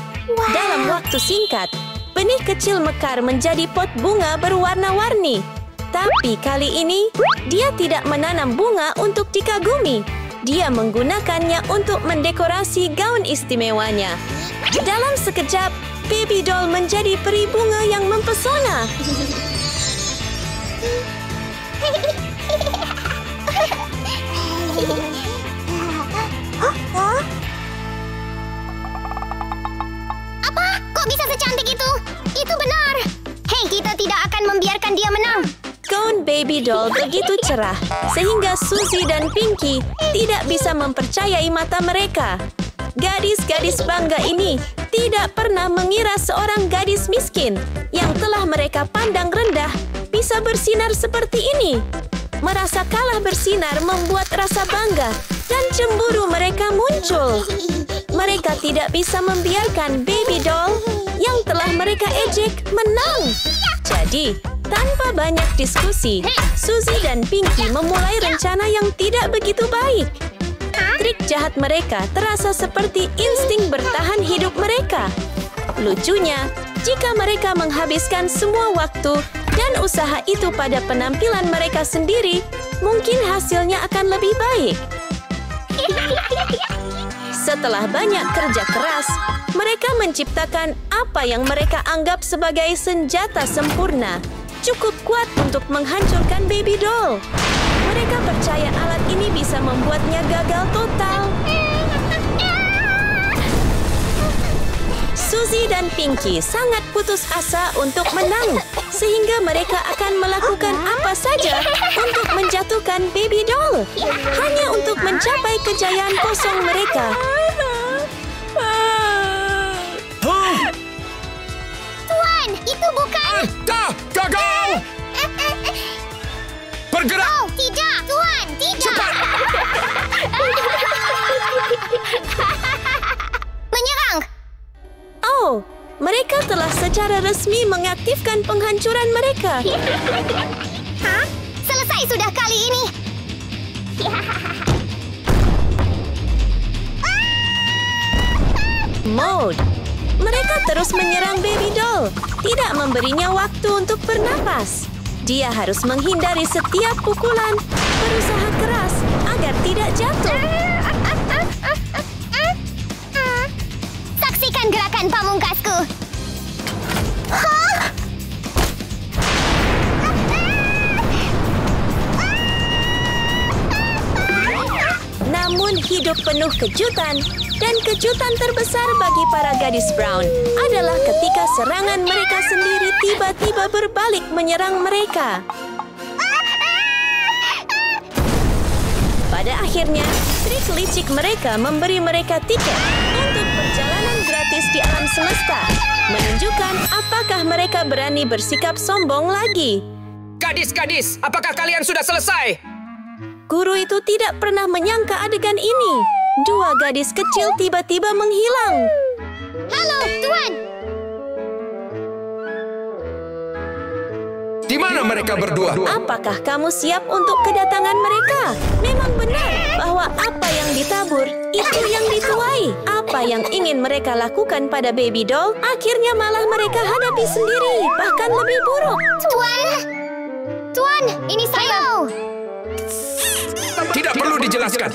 Dalam waktu singkat, benih kecil mekar menjadi pot bunga berwarna-warni. Tapi kali ini, dia tidak menanam bunga untuk dikagumi. Dia menggunakannya untuk mendekorasi gaun istimewanya. Dalam sekejap, baby doll menjadi peri bunga yang mempesona. Apa? Kok bisa secantik itu? Itu benar. Hei, kita tidak akan membiarkan dia menang. Gaun baby doll begitu cerah, sehingga Suzy dan Pinky tidak bisa mempercayai mata mereka. Gadis-gadis bangga ini tidak pernah mengira seorang gadis miskin yang telah mereka pandang rendah bisa bersinar seperti ini. Merasa kalah bersinar membuat rasa bangga dan cemburu mereka muncul. Mereka tidak bisa membiarkan baby doll yang telah mereka ejek menang. Jadi, tanpa banyak diskusi, Suzy dan Pinky memulai rencana yang tidak begitu baik. Trik jahat mereka terasa seperti insting bertahan hidup mereka. Lucunya, jika mereka menghabiskan semua waktu dan usaha itu pada penampilan mereka sendiri, mungkin hasilnya akan lebih baik. Setelah banyak kerja keras, mereka menciptakan apa yang mereka anggap sebagai senjata sempurna, cukup kuat untuk menghancurkan baby doll. Mereka percaya alat ini bisa membuatnya gagal total. Suzy dan Pinky sangat putus asa untuk menang, sehingga mereka akan melakukan apa saja untuk menjatuhkan baby doll, hanya untuk mencapai kejayaan kosong mereka. Tuan, itu bukan... Bergerak! Oh, tidak, Tuan, tidak. Menyerang. Oh, mereka telah secara resmi mengaktifkan penghancuran mereka. Hah? Selesai sudah kali ini. Mode. Mereka terus menyerang Baby Doll, tidak memberinya waktu untuk bernapas. Dia harus menghindari setiap pukulan, berusaha keras agar tidak jatuh. Saksikan gerakan pamungkasku. Hah? Namun hidup penuh kejutan, dan kejutan terbesar bagi para gadis Brown adalah ketika serangan mereka sendiri tiba-tiba berbalik menyerang mereka. Pada akhirnya, trik licik mereka memberi mereka tiket untuk perjalanan gratis di alam semesta, menunjukkan apakah mereka berani bersikap sombong lagi. Gadis-gadis, apakah kalian sudah selesai? Guru itu tidak pernah menyangka adegan ini. Dua gadis kecil tiba-tiba menghilang. Halo, Tuan. Di mana mereka berdua? Apakah kamu siap untuk kedatangan mereka? Memang benar bahwa apa yang ditabur, itu yang dituai. Apa yang ingin mereka lakukan pada Baby Doll, akhirnya malah mereka hadapi sendiri, bahkan lebih buruk. Tuan, ini saya. Tidak perlu dijelaskan.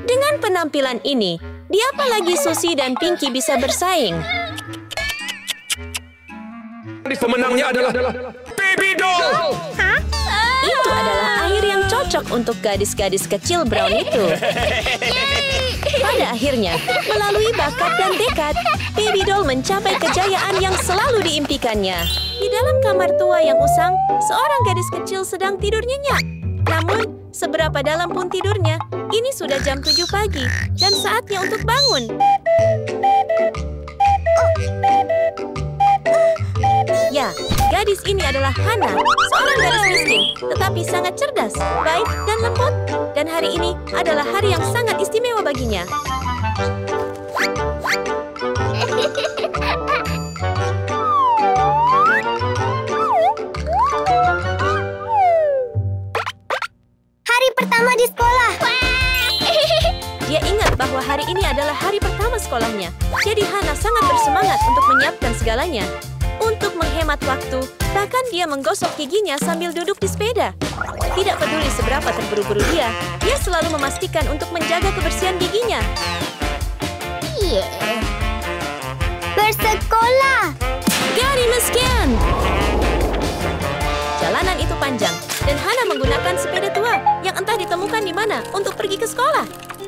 Dengan penampilan ini, di apa lagi Susie dan Pinky bisa bersaing? Pemenangnya adalah Baby Doll. Itu adalah akhir yang cocok untuk gadis-gadis kecil Brown itu. Pada akhirnya, melalui bakat dan tekad, Baby Doll mencapai kejayaan yang selalu diimpikannya. Di dalam kamar tua yang usang, seorang gadis kecil sedang tidur nyenyak. Namun, seberapa dalam pun tidurnya, ini sudah jam 7 pagi dan saatnya untuk bangun. Ya, gadis ini adalah Hana, seorang gadis miskin, tetapi sangat cerdas, baik, dan lembut. Dan hari ini adalah hari yang sangat istimewa baginya. Hari pertama di sekolah. Dia ingat bahwa hari ini adalah hari pertama sekolahnya. Jadi Hana sangat bersemangat untuk menyiapkan segalanya. Untuk menghemat waktu, bahkan dia menggosok giginya sambil duduk di sepeda. Tidak peduli seberapa terburu-buru dia selalu memastikan untuk menjaga kebersihan giginya. Bersekolah. Gari miskin! Jalanan itu panjang, dan Hana menggunakan sepeda tua yang entah ditemukan di mana untuk pergi ke sekolah.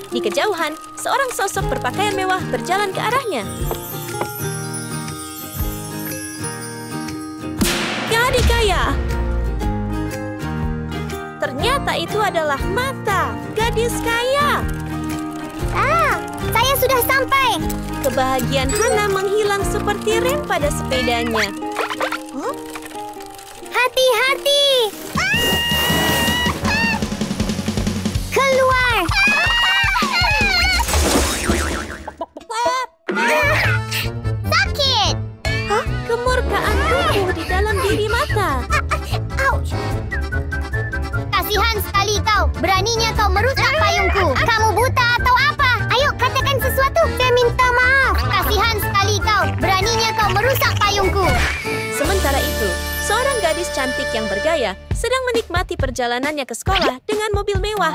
Di kejauhan, seorang sosok berpakaian mewah berjalan ke arahnya. Gadis kaya! Ternyata itu adalah Mata, gadis kaya. Saya sudah sampai. Kebahagiaan Hana menghilang seperti rem pada sepedanya. Hati-hati. Keluar. Sakit. Kemurkaan tumbuh di dalam diri Mata. Ouch. Kasihan sekali kau. Beraninya kau merusak payungku. Kamu buta atau apa? Ayo katakan sesuatu. Saya minta maaf. Kasihan sekali kau. Beraninya kau merusak payungku. Sementara itu, seorang gadis cantik yang bergaya sedang menikmati perjalanannya ke sekolah dengan mobil mewah.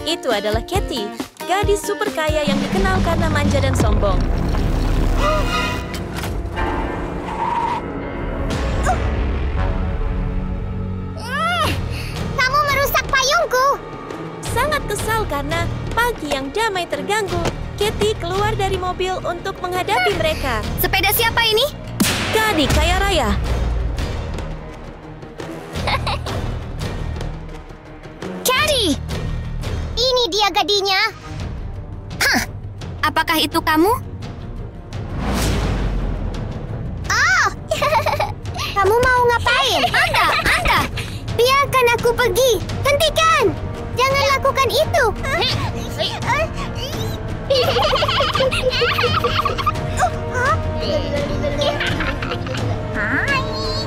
Itu adalah Katie, gadis super kaya yang dikenal karena manja dan sombong. Kamu merusak payungku. Sangat kesal karena pagi yang damai terganggu, Katie keluar dari mobil untuk menghadapi mereka. Sepeda siapa ini? Gadis kaya raya. Carrie, ini dia gadinya. Apakah itu kamu? Oh, kamu mau ngapain? Anda, biarkan aku pergi. Hentikan! Jangan lakukan itu!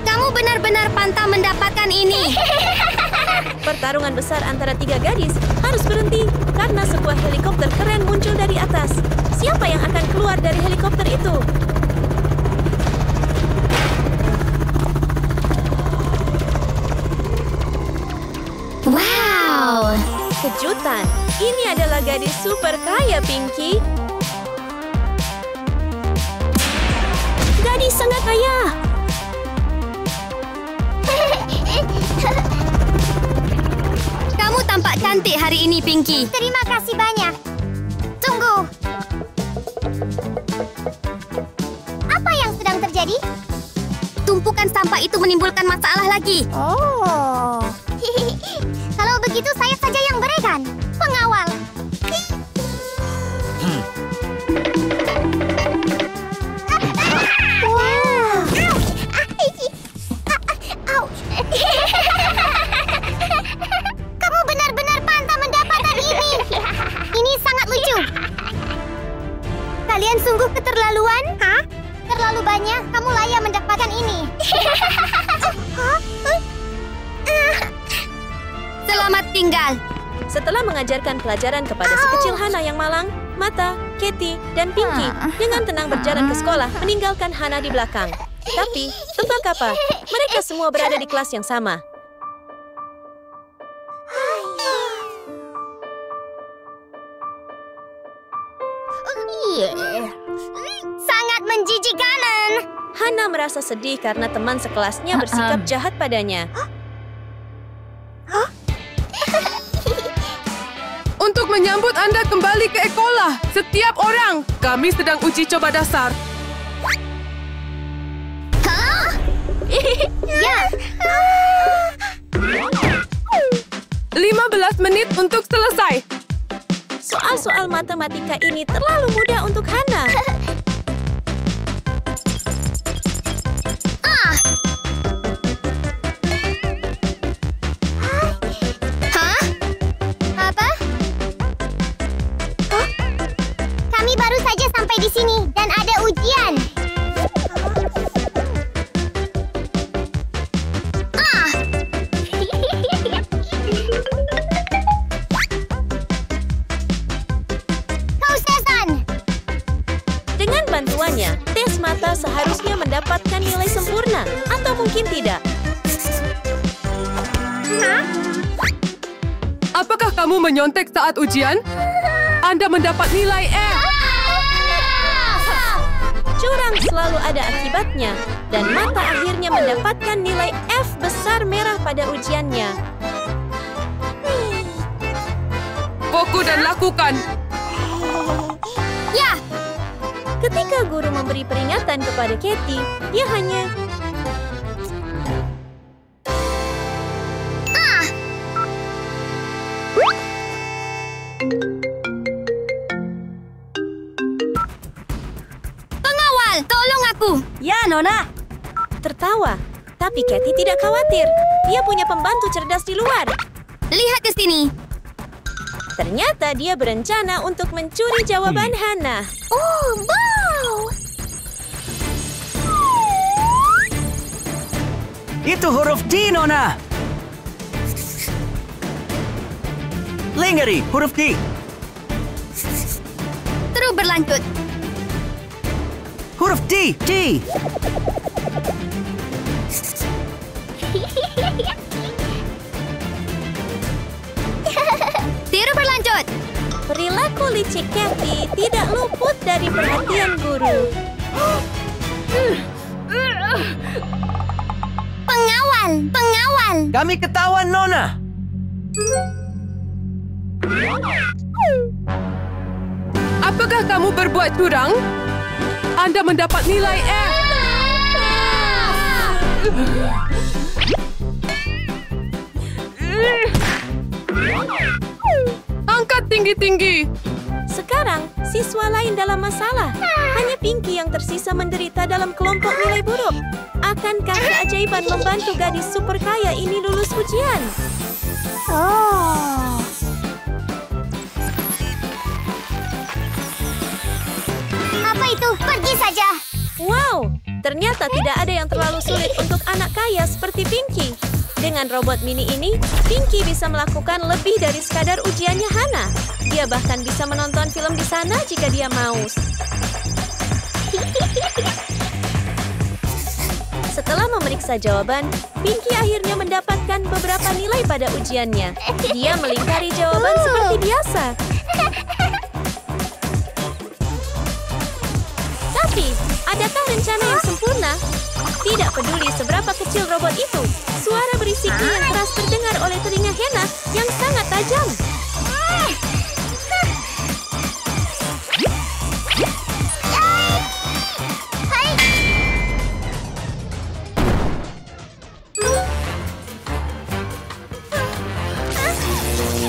Kamu benar-benar pantang mendapatkan ini. Pertarungan besar antara 3 gadis harus berhenti karena sebuah helikopter keren muncul dari atas. Siapa yang akan keluar dari helikopter itu? Wow! Kejutan, ini adalah gadis super kaya, Pinky. Gadis sangat kaya. Kamu tampak cantik hari ini, Pinky. Terima kasih banyak. Tunggu. Apa yang sedang terjadi? Tumpukan sampah itu menimbulkan masalah lagi. Oh. Kalau begitu saya saja yang berikan. Pengawal. Wow. Ouch. Kamu benar-benar pantang mendapatkan ini. Ini sangat lucu. Kalian sungguh keterlaluan? Hah? Terlalu banyak. Kamu layak mendapatkan ini. Selamat tinggal. Setelah mengajarkan pelajaran kepada si kecil Hana yang malang, Mata, Katie, dan Pinky dengan tenang berjalan ke sekolah meninggalkan Hana di belakang. Tapi, tebak apa? Mereka semua berada di kelas yang sama. Sangat menjijikkan. Hana merasa sedih karena teman sekelasnya bersikap jahat padanya. Untuk menyambut Anda kembali ke sekolah, setiap orang, kami sedang uji coba dasar. Ya. 15 menit untuk selesai. Soal-soal matematika ini terlalu mudah untuk Hana. Apa? Kami baru saja sampai di sini dan ada ujian. Kau Sesan. Dengan bantuannya, tes mata seharusnya mendapatkan nilai sempurna, atau mungkin tidak. Apakah kamu menyontek saat ujian? Anda mendapat nilai F. Curang selalu ada akibatnya, dan Mata akhirnya mendapatkan nilai F besar merah pada ujiannya. Fokus dan lakukan. Ya! Ketika guru memberi peringatan kepada Katie, dia hanya... Pengawal, tolong aku. Ya, Nona. Tertawa, tapi Katie tidak khawatir. Dia punya pembantu cerdas di luar. Lihat ke sini. Ternyata dia berencana untuk mencuri jawaban Hana. Oh, wow! Itu huruf D, Nona. Lingari, huruf D. Terus berlanjut. Huruf D, D. Terus berlanjut. Perilaku licik Katie tidak luput dari perhatian guru. Pengawal, pengawal. Kami ketahuan, Nona. Apakah kamu berbuat curang? Anda mendapat nilai F. Angkat tinggi-tinggi. Sekarang, siswa lain dalam masalah. Hanya Pinky yang tersisa menderita dalam kelompok nilai buruk. Akankah keajaiban membantu gadis super kaya ini lulus ujian? Oh. Apa itu? Pergi saja. Wow, ternyata tidak ada yang terlalu sulit untuk anak kaya seperti Pinky. Dengan robot mini ini, Pinky bisa melakukan lebih dari sekadar ujiannya Hana. Dia bahkan bisa menonton film di sana jika dia mau. Setelah memeriksa jawaban, Pinky akhirnya mendapatkan beberapa nilai pada ujiannya. Dia melingkari jawaban seperti biasa. Tapi, adakah rencana yang sempurna? Tidak peduli seberapa kecil robot itu, suara berisiknya yang keras terdengar oleh telinga Hana yang sangat tajam.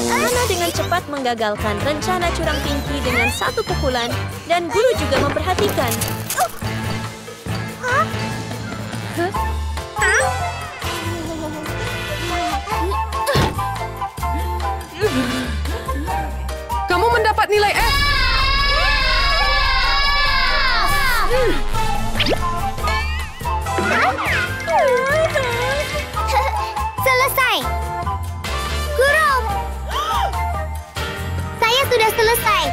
Hana dengan cepat menggagalkan rencana curang Pinky dengan satu pukulan, dan guru juga memperhatikan. Kamu mendapat nilai F. Selesai. Guru. Saya sudah selesai.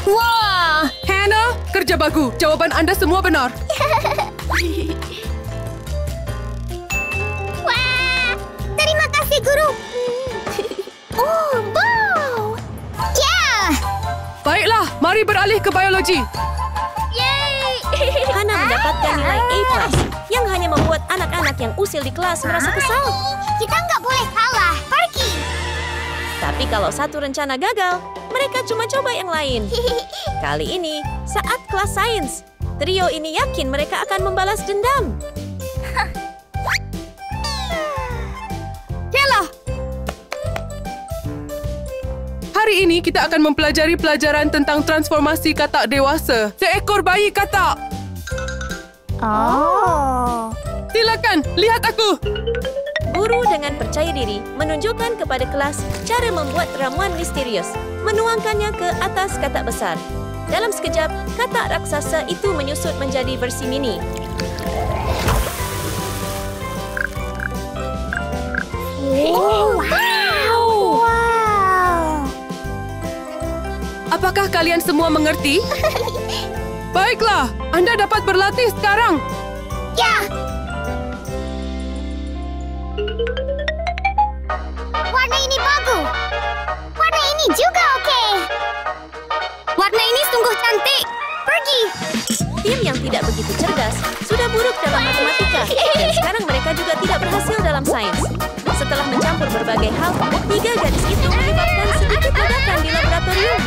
Wah! Hannah, kerja bagus. Jawaban Anda semua benar. Wah! Terima kasih, Guru. Oh, wow! Yeah! Baiklah, mari beralih ke biologi. Yay! Hana mendapatkan nilai A+, yang hanya membuat anak-anak yang usil di kelas merasa kesal. Kita nggak boleh kalah. Pergi. Tapi kalau satu rencana gagal, mereka cuma coba yang lain. Kali ini, saat kelas sains, trio ini yakin mereka akan membalas dendam. Kela! Hari ini kita akan mempelajari pelajaran tentang transformasi katak dewasa. Seekor bayi katak. Oh. Silakan, lihat aku. Guru dengan percaya diri menunjukkan kepada kelas cara membuat ramuan misterius, menuangkannya ke atas katak besar. Dalam sekejap, katak raksasa itu menyusut menjadi versi mini. Wow! Wow! Apakah kalian semua mengerti? Baiklah, Anda dapat berlatih sekarang. Ya! Warna ini bagus. Warna ini juga oke. Warna ini sungguh cantik. Pergi. Tim yang tidak begitu cerdas sudah buruk dalam matematika, dan sekarang mereka juga tidak berhasil dalam sains. Setelah mencampur berbagai hal, 3 gadis itu menyebabkan sedikit ledakan di laboratorium.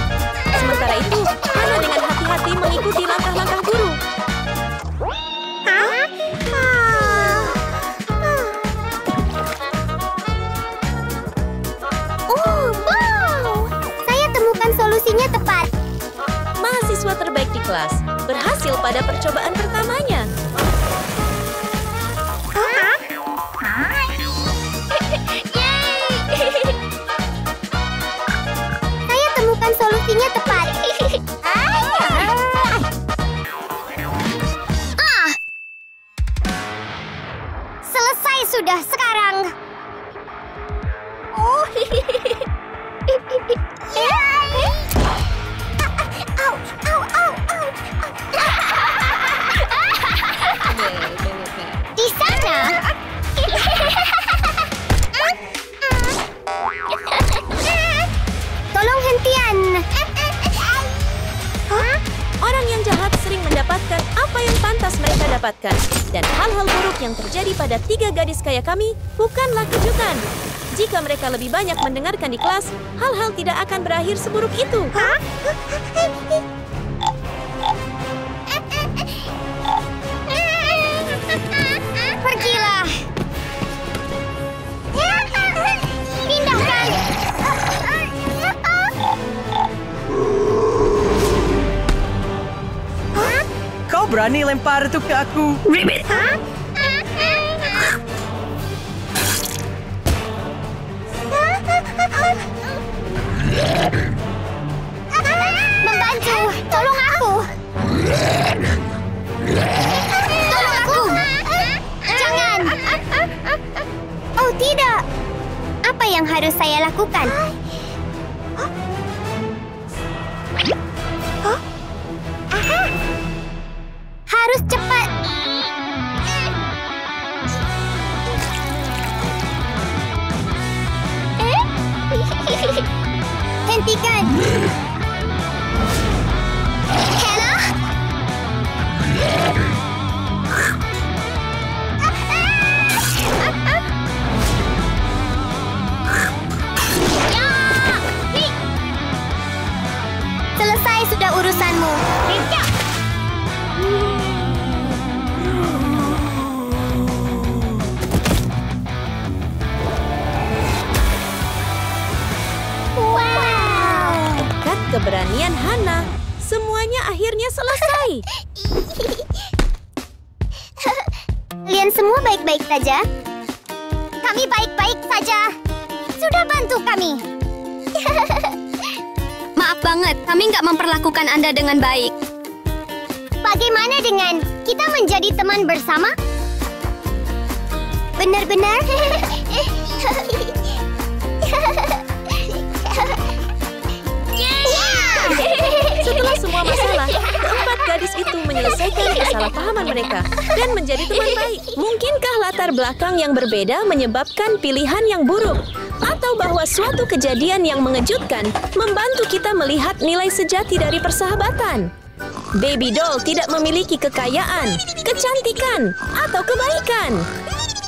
Sementara itu, Hana dengan hati-hati mengikuti langkah-langkah guru. Oh, wow! Saya temukan solusinya tepat. Mahasiswa terbaik di kelas berhasil pada percobaan pertamanya. Saya temukan solusinya tepat. Selesai sudah sekarang. Oh. Au, au, au, au. Di sana. Tolong hentian. Orang yang jahat sering mendapatkan apa yang pantas mereka dapatkan. Dan hal-hal buruk yang terjadi pada 3 gadis kaya kami bukanlah kejutan. Jika mereka lebih banyak mendengarkan di kelas, hal-hal tidak akan berakhir seburuk itu. Pergilah. Pindahkan. Kau berani lempar itu ke aku? Hah? harus saya lakukan. Harus cepat. Hentikan. Hannah? Selesai sudah urusanmu. Berkat keberanian Hana, semuanya akhirnya selesai. Kalian semua baik-baik saja? Kami baik-baik saja. Sudah bantu kami. Maaf banget, kami nggak memperlakukan Anda dengan baik. Bagaimana dengan kita menjadi teman bersama? Benar-benar? Setelah semua masalah, keempat gadis itu menyelesaikan kesalahpahaman mereka dan menjadi teman baik. Mungkinkah latar belakang yang berbeda menyebabkan pilihan yang buruk? Atau bahwa suatu kejadian yang mengejutkan membantu kita melihat nilai sejati dari persahabatan? Baby doll tidak memiliki kekayaan, kecantikan, atau kebaikan.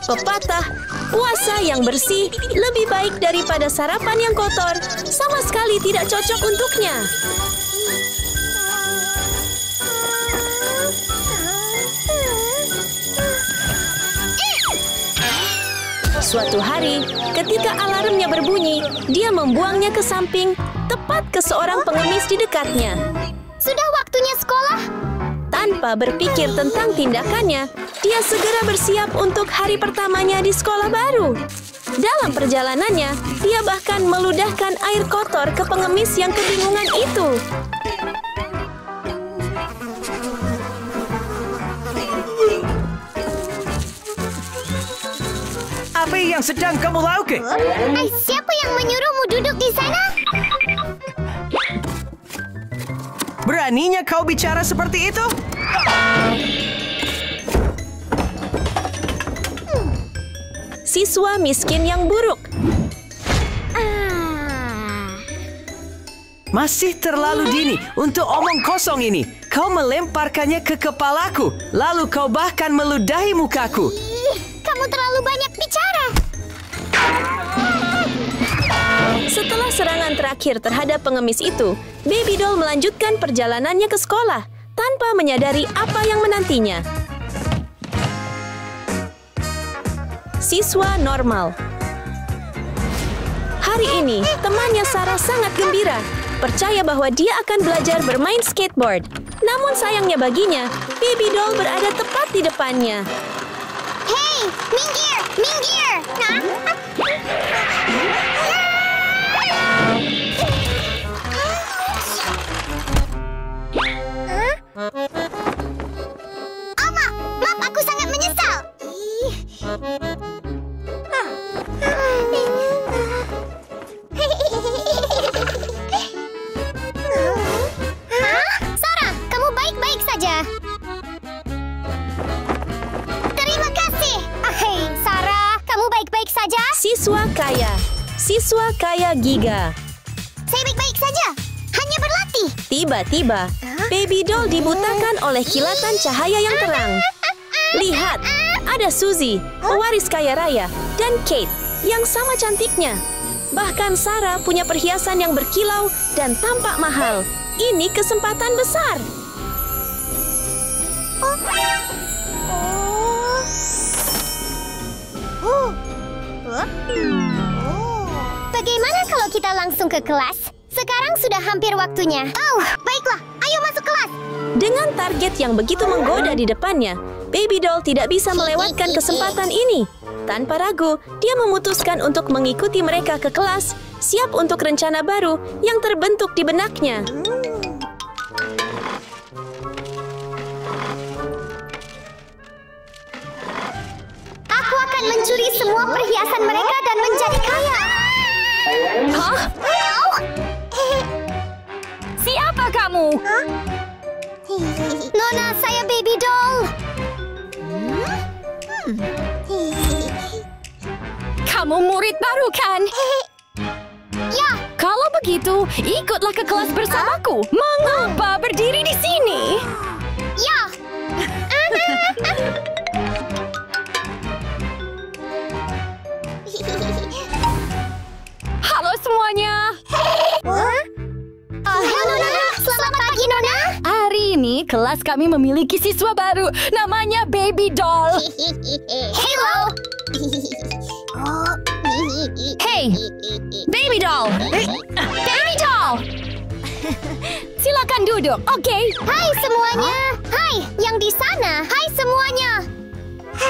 Pepatah, puasa yang bersih lebih baik daripada sarapan yang kotor, sama sekali tidak cocok untuknya. Suatu hari, ketika alarmnya berbunyi, dia membuangnya ke samping, tepat ke seorang pengemis di dekatnya. Sudah waktunya sekolah? Tanpa berpikir tentang tindakannya, dia segera bersiap untuk hari pertamanya di sekolah baru. Dalam perjalanannya, dia bahkan meludahkan air kotor ke pengemis yang kebingungan itu. Apa yang sedang kamu lakukan? Siapa yang menyuruhmu duduk di sana? Beraninya kau bicara seperti itu? Siswa miskin yang buruk. Masih terlalu dini untuk omong kosong ini. Kau melemparkannya ke kepalaku, lalu kau bahkan meludahi mukaku. Kamu terlalu banyak bicara. Setelah serangan terakhir terhadap pengemis itu, Baby doll melanjutkan perjalanannya ke sekolah tanpa menyadari apa yang menantinya. Siswa normal. Hari ini, temannya Sarah sangat gembira, percaya bahwa dia akan belajar bermain skateboard. Namun sayangnya baginya, Baby doll berada tepat di depannya. Hei, minggir, minggir. Maaf, aku sangat menyesal. Sarah, kamu baik-baik saja. Terima kasih. Hei, Sarah, kamu baik-baik saja? Siswa kaya. Siswa kaya Giga. Saya baik-baik saja. Hanya berlatih. Tiba-tiba, Baby doll dibutakan oleh kilatan cahaya yang terang. Lihat, ada Suzy, pewaris kaya raya, dan Kate yang sama cantiknya. Bahkan Sarah punya perhiasan yang berkilau dan tampak mahal. Ini kesempatan besar. Bagaimana kalau kita langsung ke kelas? Sekarang sudah hampir waktunya. Oh, baiklah. Ayo masuk kelas. Dengan target yang begitu menggoda di depannya, Baby doll tidak bisa melewatkan kesempatan ini. Tanpa ragu, dia memutuskan untuk mengikuti mereka ke kelas, siap untuk rencana baru yang terbentuk di benaknya. Aku akan mencuri semua perhiasan mereka dan menjadi kaya. Hah? Siapa kamu? Nona, saya baby doll. Kamu murid baru kan? Ya, Kalau begitu, ikutlah ke kelas bersamaku. Mengapa berdiri di sini? ya. Halo semuanya. Halo Nona, selamat pagi Nona. Hari ini kelas kami memiliki siswa baru. Namanya Baby Doll. Hello. Hey, Baby Doll. Baby Doll. Silakan duduk, oke? Hai semuanya. Hai, yang di sana. Hai semuanya.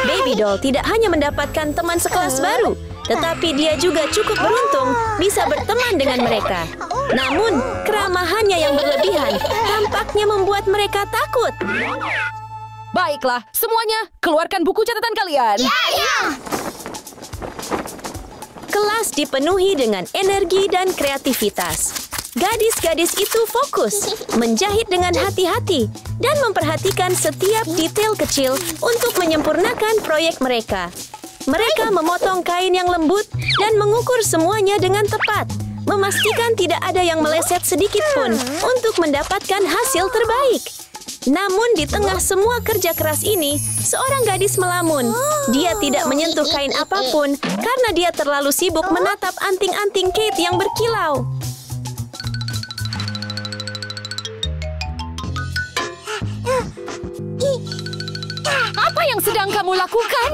Baby Doll tidak hanya mendapatkan teman sekelas baru, tetapi dia juga cukup beruntung bisa berteman dengan mereka. Namun, keramahannya yang berlebihan tampaknya membuat mereka takut. Baiklah, semuanya keluarkan buku catatan kalian. Ya. Kelas dipenuhi dengan energi dan kreativitas. Gadis-gadis itu fokus, menjahit dengan hati-hati, dan memperhatikan setiap detail kecil untuk menyempurnakan proyek mereka. Mereka memotong kain yang lembut dan mengukur semuanya dengan tepat, memastikan tidak ada yang meleset sedikit pun untuk mendapatkan hasil terbaik. Namun di tengah semua kerja keras ini, seorang gadis melamun. Dia tidak menyentuh kain apapun karena dia terlalu sibuk menatap anting-anting Kate yang berkilau. Apa yang sedang kamu lakukan?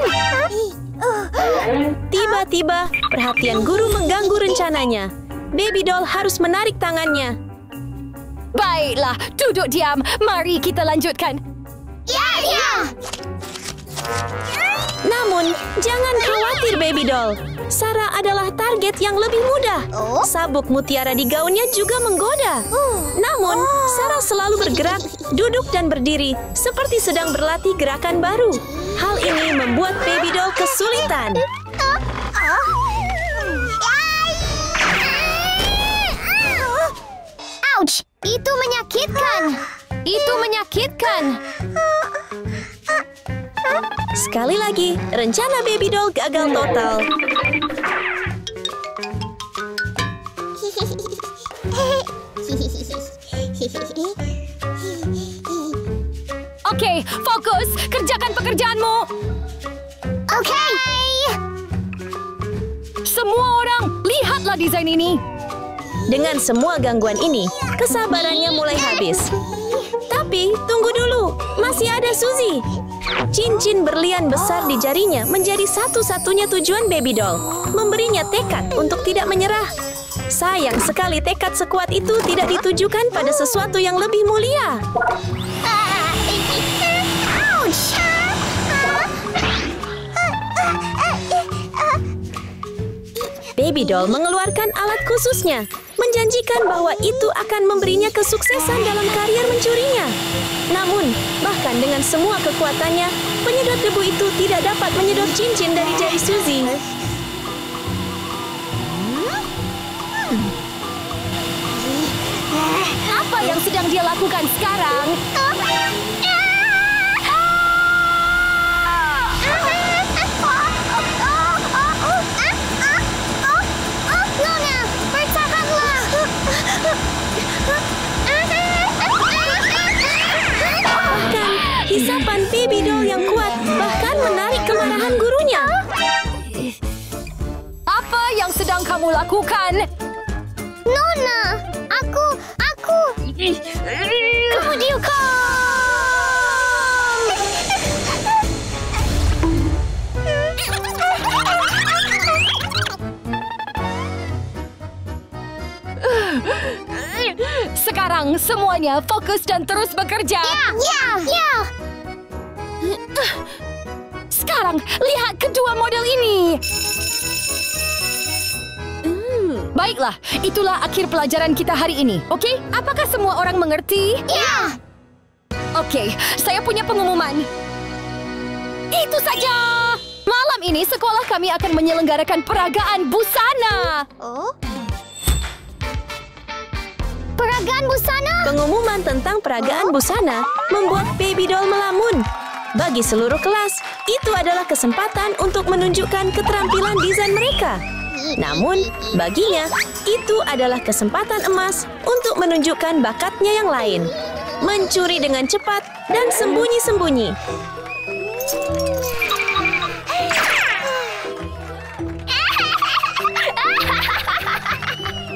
Tiba-tiba, perhatian guru mengganggu rencananya. Baby Doll harus menarik tangannya. Baiklah, duduk diam. Mari kita lanjutkan. Ya. Namun, jangan khawatir Baby Doll. Sarah adalah target yang lebih mudah. Sabuk mutiara di gaunnya juga menggoda. Namun, Sarah selalu bergerak, duduk dan berdiri seperti sedang berlatih gerakan baru. Hal ini membuat Baby Doll kesulitan. Ouch, itu menyakitkan. Itu menyakitkan. Sekali lagi, rencana Baby Doll gagal total. Oke, fokus. Kerjakan pekerjaanmu. Oke. Semua orang, lihatlah desain ini. Dengan semua gangguan ini, kesabarannya mulai habis. Tapi, tunggu dulu. Masih ada Suzy. Cincin berlian besar di jarinya menjadi satu-satunya tujuan Baby Doll. Memberinya tekad untuk tidak menyerah. Sayang sekali tekad sekuat itu tidak ditujukan pada sesuatu yang lebih mulia. Ouch. Baby Doll mengeluarkan alat khususnya, menjanjikan bahwa itu akan memberinya kesuksesan dalam karier mencurinya. Namun, bahkan dengan semua kekuatannya, penyedot debu itu tidak dapat menyedot cincin dari jari Suzy. Apa yang sedang dia lakukan sekarang? Nona, bertahanlah. Bahkan, hisapan Baby Doll yang kuat bahkan menarik kemarahan gurunya. Apa yang sedang kamu lakukan? Nona, aku. Kamu dihukum. Sekarang semuanya fokus dan terus bekerja. Ya. Sekarang lihat kedua model ini. Baiklah, itulah akhir pelajaran kita hari ini. Oke? Apakah semua orang mengerti? Ya. Oke, saya punya pengumuman. Itu saja. Malam ini sekolah kami akan menyelenggarakan peragaan busana. Oh. Peragaan busana. Pengumuman tentang peragaan busana membuat Baby Doll melamun. Bagi seluruh kelas, itu adalah kesempatan untuk menunjukkan keterampilan desain mereka. Namun, baginya, itu adalah kesempatan emas untuk menunjukkan bakatnya yang lain. Mencuri dengan cepat dan sembunyi-sembunyi.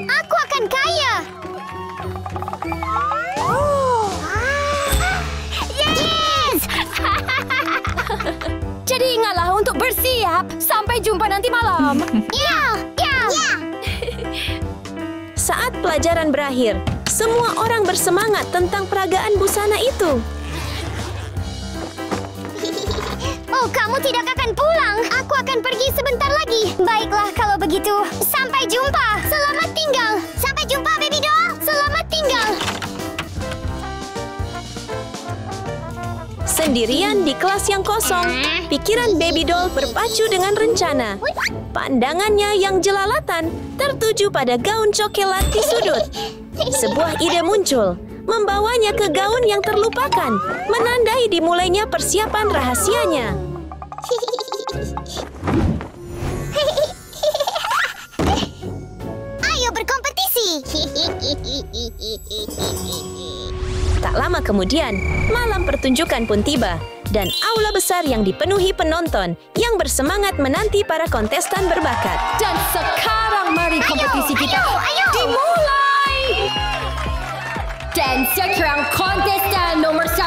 Aku akan kaya. Yes! Jadi ingatlah untuk bersiap. Sampai jumpa nanti malam. Ya. Saat pelajaran berakhir, semua orang bersemangat tentang peragaan busana itu. Oh, kamu tidak akan pulang. Aku akan pergi sebentar lagi. Baiklah kalau begitu. Sampai jumpa. Selamat tinggal. Sampai jumpa, Baby Doll. Selamat tinggal. Sendirian di kelas yang kosong, pikiran Baby Doll berpacu dengan rencana. Pandangannya yang jelalatan tertuju pada gaun coklat di sudut. Sebuah ide muncul, membawanya ke gaun yang terlupakan, menandai dimulainya persiapan rahasianya. Ayo berkompetisi. Tak lama kemudian, malam pertunjukan pun tiba, dan aula besar yang dipenuhi penonton yang bersemangat menanti para kontestan berbakat. Dan sekarang mari kompetisi kita ayo. dimulai. Dan sekarang kontestan nomor 1.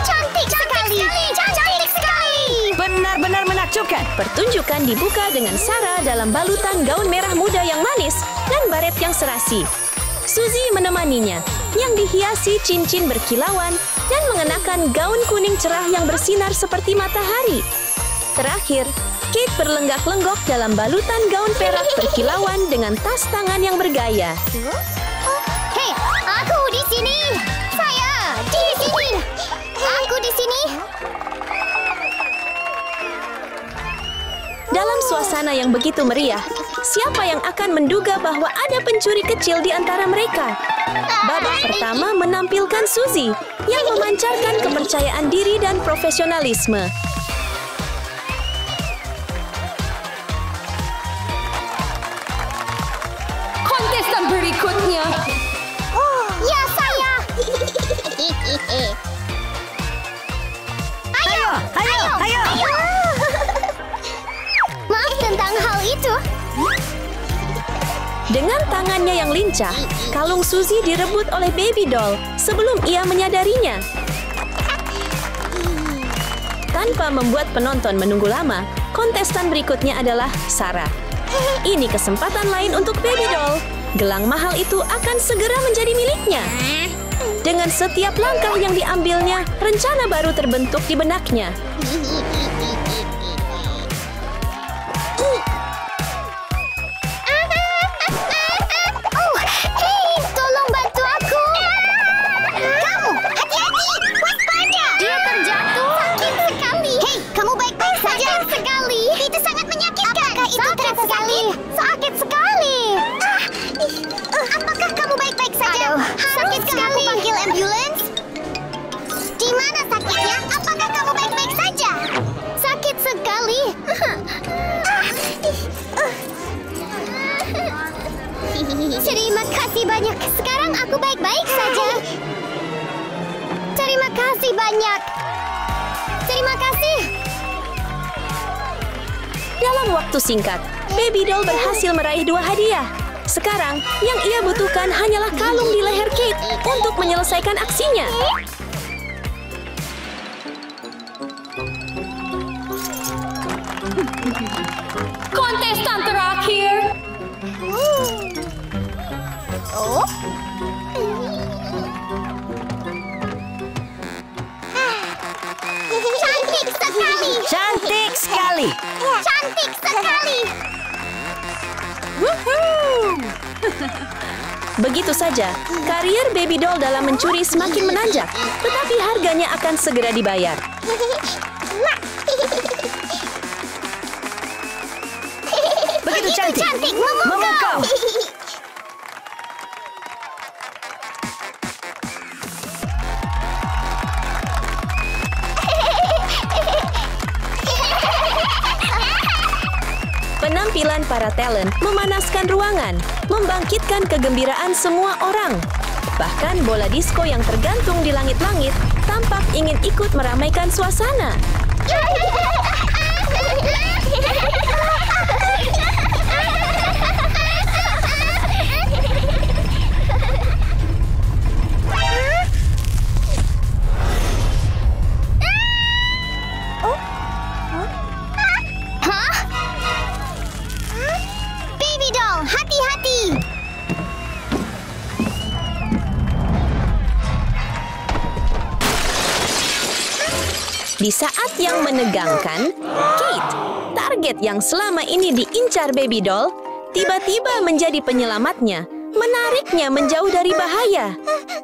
Cantik sekali. Cantik sekali. Benar-benar menakjubkan. Pertunjukan dibuka dengan Sarah dalam balutan gaun merah muda yang manis dan baret yang serasi. Suzy menemaninya, yang dihiasi cincin berkilauan dan mengenakan gaun kuning cerah yang bersinar seperti matahari. Terakhir, Kate berlenggak-lenggok dalam balutan gaun perak berkilauan dengan tas tangan yang bergaya. Hei, aku di sini. Saya di sini. Aku di sini. Dalam suasana yang begitu meriah, siapa yang akan menduga bahwa ada pencuri kecil di antara mereka? Babak pertama menampilkan Suzy yang memancarkan kepercayaan diri dan profesionalisme. Kontestan berikutnya. Ya, saya. Ayo. Maaf tentang hal itu. Dengan tangannya yang lincah, kalung Suzy direbut oleh Baby Doll sebelum ia menyadarinya. Tanpa membuat penonton menunggu lama, kontestan berikutnya adalah Sarah. Ini kesempatan lain untuk Baby Doll. Gelang mahal itu akan segera menjadi miliknya. Dengan setiap langkah yang diambilnya, rencana baru terbentuk di benaknya. Hei, tolong bantu aku. Kamu, hati-hati. Waspada. Dia terjatuh. Sakit sekali. Hei, kamu baik-baik saja. Sakit sekali. Itu sangat menyakitkan. Apakah itu terasa sekali? Sakit sekali. Apakah kamu baik-baik saja? Sakit sekali. Aku panggil ambulans. Di mana sakitnya? Apakah kamu baik-baik saja? Sakit sekali. Terima kasih banyak. Sekarang aku baik-baik saja. Terima kasih banyak. Terima kasih. Dalam waktu singkat, Baby Doll berhasil meraih 2 hadiah. Sekarang, yang ia butuhkan hanyalah kalung di leher Kate untuk menyelesaikan aksinya. Kontestan terakhir. Oh? Cantik sekali. Cantik sekali. Cantik sekali. Begitu saja, karier Baby Doll dalam mencuri semakin menanjak, tetapi harganya akan segera dibayar. Itu cantik. Memukau. Penampilan para talent memanaskan ruangan, membangkitkan kegembiraan semua orang. Bahkan bola disko yang tergantung di langit-langit tampak ingin ikut meramaikan suasana. Baby doll, hati-hati! Di saat yang menegangkan, Kate, target yang selama ini diincar Baby Doll, tiba-tiba menjadi penyelamatnya, menariknya menjauh dari bahaya.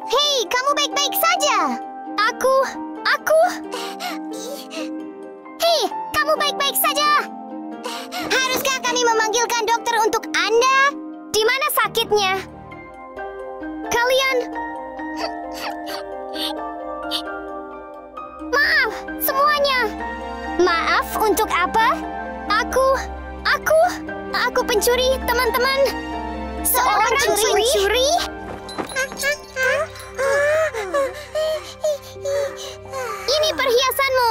Hei, kamu baik-baik saja. Aku... Hei, kamu baik-baik saja. Haruskah kami memanggilkan dokter untuk Anda? Di mana sakitnya? Kalian... Maaf, semuanya. Maaf untuk apa? Aku pencuri, teman-teman. Seorang pencuri? Ini perhiasanmu.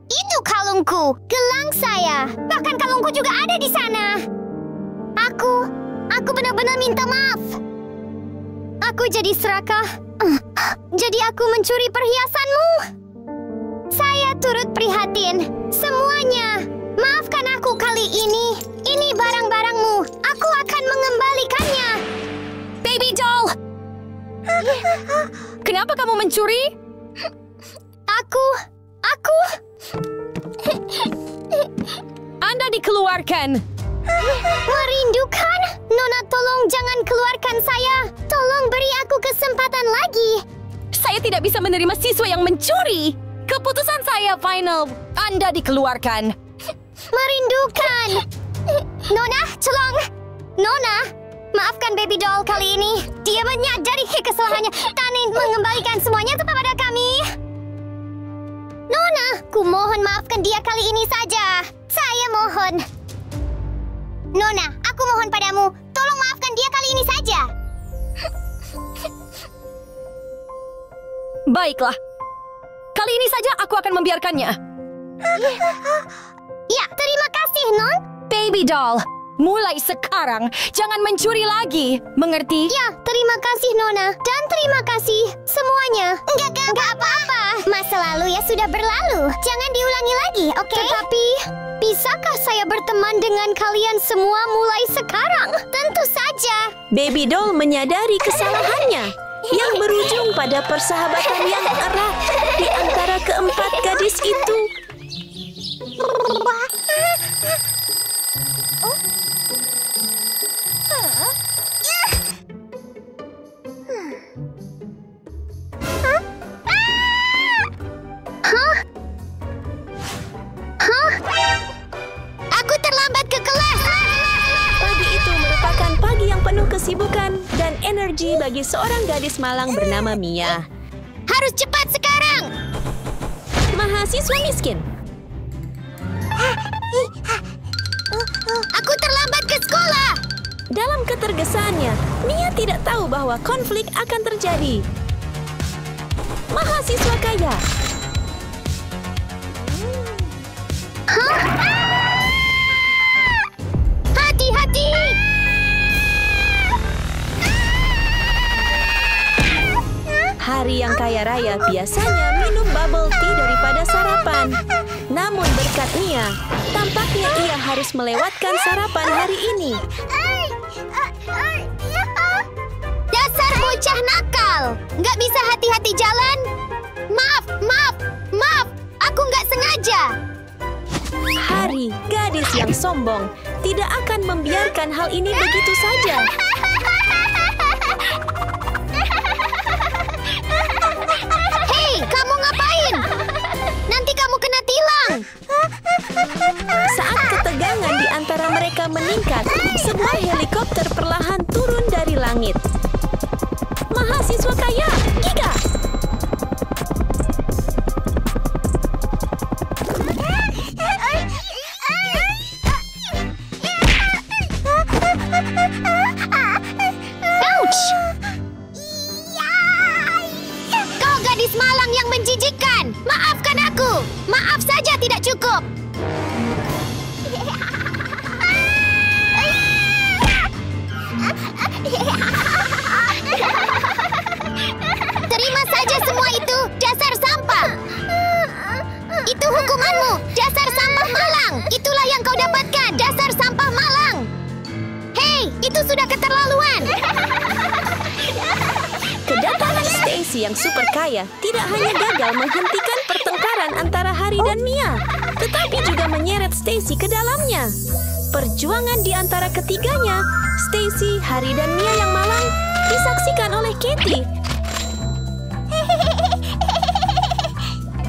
Itu kalungku, gelang saya. Bahkan kalungku juga ada di sana. Aku benar-benar minta maaf. Aku jadi serakah. Jadi aku mencuri perhiasanmu. Saya turut prihatin. Semuanya. Maafkan aku kali ini. Ini barang-barangmu. Aku akan mengembalikannya. Baby Doll! Kenapa kamu mencuri? Aku... Anda dikeluarkan. Merindukan? Nona, tolong jangan keluarkan saya. Tolong beri aku kesempatan lagi. Saya tidak bisa menerima siswa yang mencuri. Keputusan saya final. Anda dikeluarkan. Merindukan. Nona, tolong. Nona, maafkan Baby Doll kali ini. Dia menyadari kesalahannya dan mengembalikan semuanya kepada kami. Nona, ku mohon maafkan dia kali ini saja. Saya mohon. Nona, aku mohon padamu, tolong maafkan dia kali ini saja. Baiklah. Kali ini saja aku akan membiarkannya. Ya, terima kasih, Non. Baby Doll, mulai sekarang jangan mencuri lagi. Mengerti? Ya, terima kasih, Nona. Dan terima kasih semuanya. Enggak apa-apa. Masa lalu ya sudah berlalu. Jangan diulangi lagi, oke? Tetapi, bisakah saya berteman dengan kalian semua mulai sekarang? Tentu saja. Baby Doll menyadari kesalahannya yang berujung pada persahabatan yang erat di antara keempat gadis itu. Aku terlambat ke kelas. Pagi itu merupakan pagi yang penuh kesibukan dan energi bagi seorang gadis malang bernama Mia. Harus cepat sekarang. Mahasiswa miskin. Aku terlambat ke sekolah. Dalam ketergesaannya, Mia tidak tahu bahwa konflik akan terjadi. Mahasiswa kaya. Hati-hati. Hari yang kaya raya biasanya minum bubble tea daripada sarapan. Namun berkat Mia, tampaknya ia harus melewatkan sarapan hari ini. Dasar bocah nakal. Nggak bisa hati-hati jalan. Maaf. Aku nggak sengaja. Hari gadis yang sombong tidak akan membiarkan hal ini begitu saja. Hei, kamu ngapain? Nanti kamu kena tilang. meningkat, sebuah helikopter perlahan turun dari langit. Mahasiswa kaya, Giga! Ouch! Kau gadis malang yang menjijikkan. Maafkan aku. Maaf saja tidak cukup. Terima saja semua itu, dasar sampah. Itu hukumanmu, dasar sampah malang. Itulah yang kau dapatkan, dasar sampah malang. Hei, itu sudah keterlaluan. Kedatangan Stacy yang super kaya tidak hanya gagal menghentikan pertengkaran antara Hari dan Mia, tetapi juga menyeret Stacy ke dalamnya. Perjuangan di antara ketiganya, Stacy, Hari, dan Mia yang malang, disaksikan oleh Katie.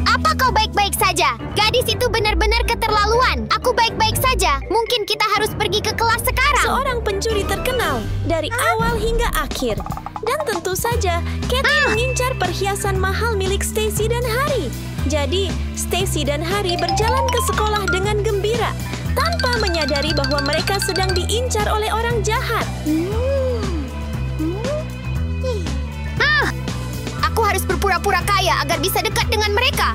Apa kau baik-baik saja? Gadis itu benar-benar keterlaluan. Aku baik-baik saja. Mungkin kita harus pergi ke kelas sekarang. Seorang pencuri terkenal dari awal hingga akhir. Dan tentu saja, Katie mengincar perhiasan mahal milik Stacy dan Hari. Jadi, Stacy dan Hari berjalan ke sekolah dengan gembira, tanpa menyadari bahwa mereka sedang diincar oleh orang jahat. Aku harus berpura-pura kaya agar bisa dekat dengan mereka.